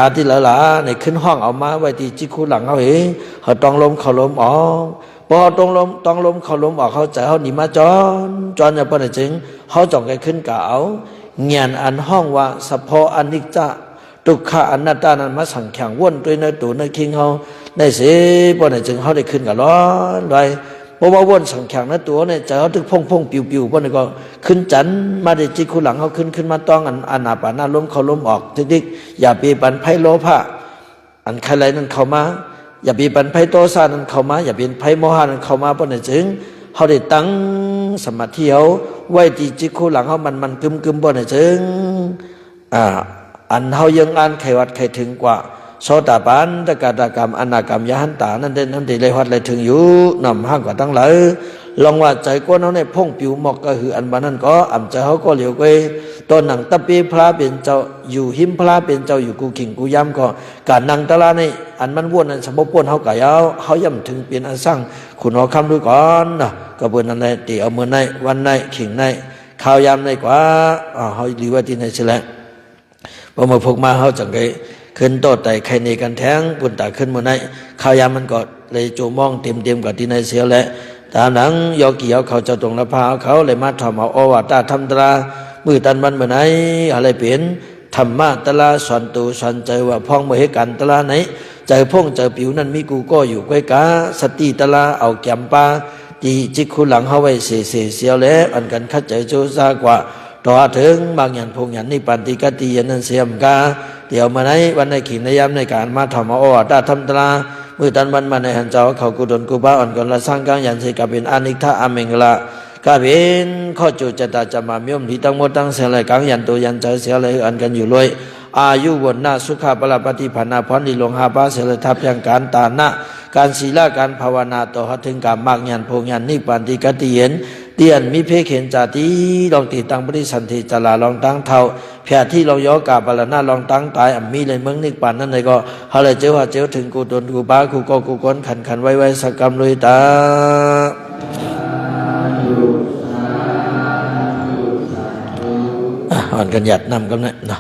าที่ละในขึ้นห้องเอามาไว้ที่จิคูหลังเขาเขาต้องลมเขาลมออกพอต้องลมเขาลมออกเขาใจเขาหนีมาจอนอย่าปนจึงเขาจ่องแกขึ้นกะเอาเงียนอันห้องว่าสะพออนิจจทุกขะอนัตตานั้นมาสั่งแข่งว่นด้วยในตัวในคิงเขาได้เสียปนจึงเขาได้ขึ้นกะร้อนไว้เพราะว่าว่นสั่งแข่งในตัวเนี่ยใจเขาถึกพงปิวปนก็ขึ้นจันมาได้จิคุหลังเขาขึ้นมาต้องอันอาปานาล้มเขาล้มออกทิกอย่าปีปันไพโลภะอันใครไรนั้นเข้ามาอย่าปีปันไพโตซานั้นเข้ามาอย่าเป็นไพโมหะนั้นเข้ามาปนจึงเขาได้ตั้งสมาธิเขาไว้ที่จิคุหลังเขามันกึมปนจึงอันเขายังอ่านไขวัดไขถึงกว่าโสตปันตกาตกรรมอนากรรมยหันตานั่นเด่นนั่นดีเลยวัดเลยถึงอยู่นำห้างกว่าตั้งหลายลองว่าใจก้นเขาในพงปิวหมอกก็คืออันบ้านนั้นก็อ่ำใจเขาก็เหลียวไปตอนหนังตะปีพระเป็นเจ้าอยู่หิมพระเป็นเจ้าอยู่กูขิงกูย้ำก็การนั่งตะลาในอันมันวนอันสมบูรณ์เขากะยาวเขาย่ำถึงเปลี่ยนอันสร้างขุนหัวคำด้วยก่อนนะก็เปิดนั่นเลยตีเอามือในวันในขิงในข้าวยำในกว่าเขาดีว่าที่ในเสร็จพอมาพกมาเขาจังไงขึ้นโตแต่ใครในกันแท้งปุ่นตาขึ้นมือในข้าวยำมันก็เลยโจมองเต็มกับที่ในเสียแหละตามหลังยอกี่เขาจะตรงละพาเขาเลยมาทำเอาโอวาตาทำตรามือตันมันเมื่อไหนอะไรเปลี่ยนธรรมะตลาสอนตูสอนใจว่าพ้องเมื่อกันตลาไหนใจพ่งใจผิวนั้นมีกูก็อยู่ใกล้กาสติตลาเอาแกมปาตีจิกคูหลังเขาไว้เสียแล้วอันกันคัดใจโจซากว่า ต่อถึงบางอย่างพงอย่างนี้ปันติกติยันนันเสียมกาเดี๋ยวมาในวันในขีดในย้ำในการมาทำมาอ้อตาทำตรามือตันวันมาในหันเจ้าเขากุดลกุบ้าอ่อนก่อนละสร้างกลางยันสิกับเป็นอานิกทะอเมงละกาเป็นข้อจุจตาจะมามิยมที่ตั้งหมดตั้งเสียเลยกลางยันตัวยันใจเสียเลยอันกันอยู่เลยอายุวนนาสุขาปราปฏิภาณาพรนิลงหาปาเสลทับยังการตานะการศีลการภาวนาต่อถึงการมากยันพงยันนิปันติกติเย็นเตียนมีเพเข็นจาติลองตีตังปริสันติจลาลองตั้งเท่าแผ่ที่เราย่อกาบาลนาลองตั้งตายมีเลยเมืองนิปันนั่นเลยก็ฮาเลยเจ้าว่าเจ้าถึงกูตนกูบ้ากูก็กูก้นขันไว้สักกรรมลุยตาอ่อนกันหยัดนำกันนะ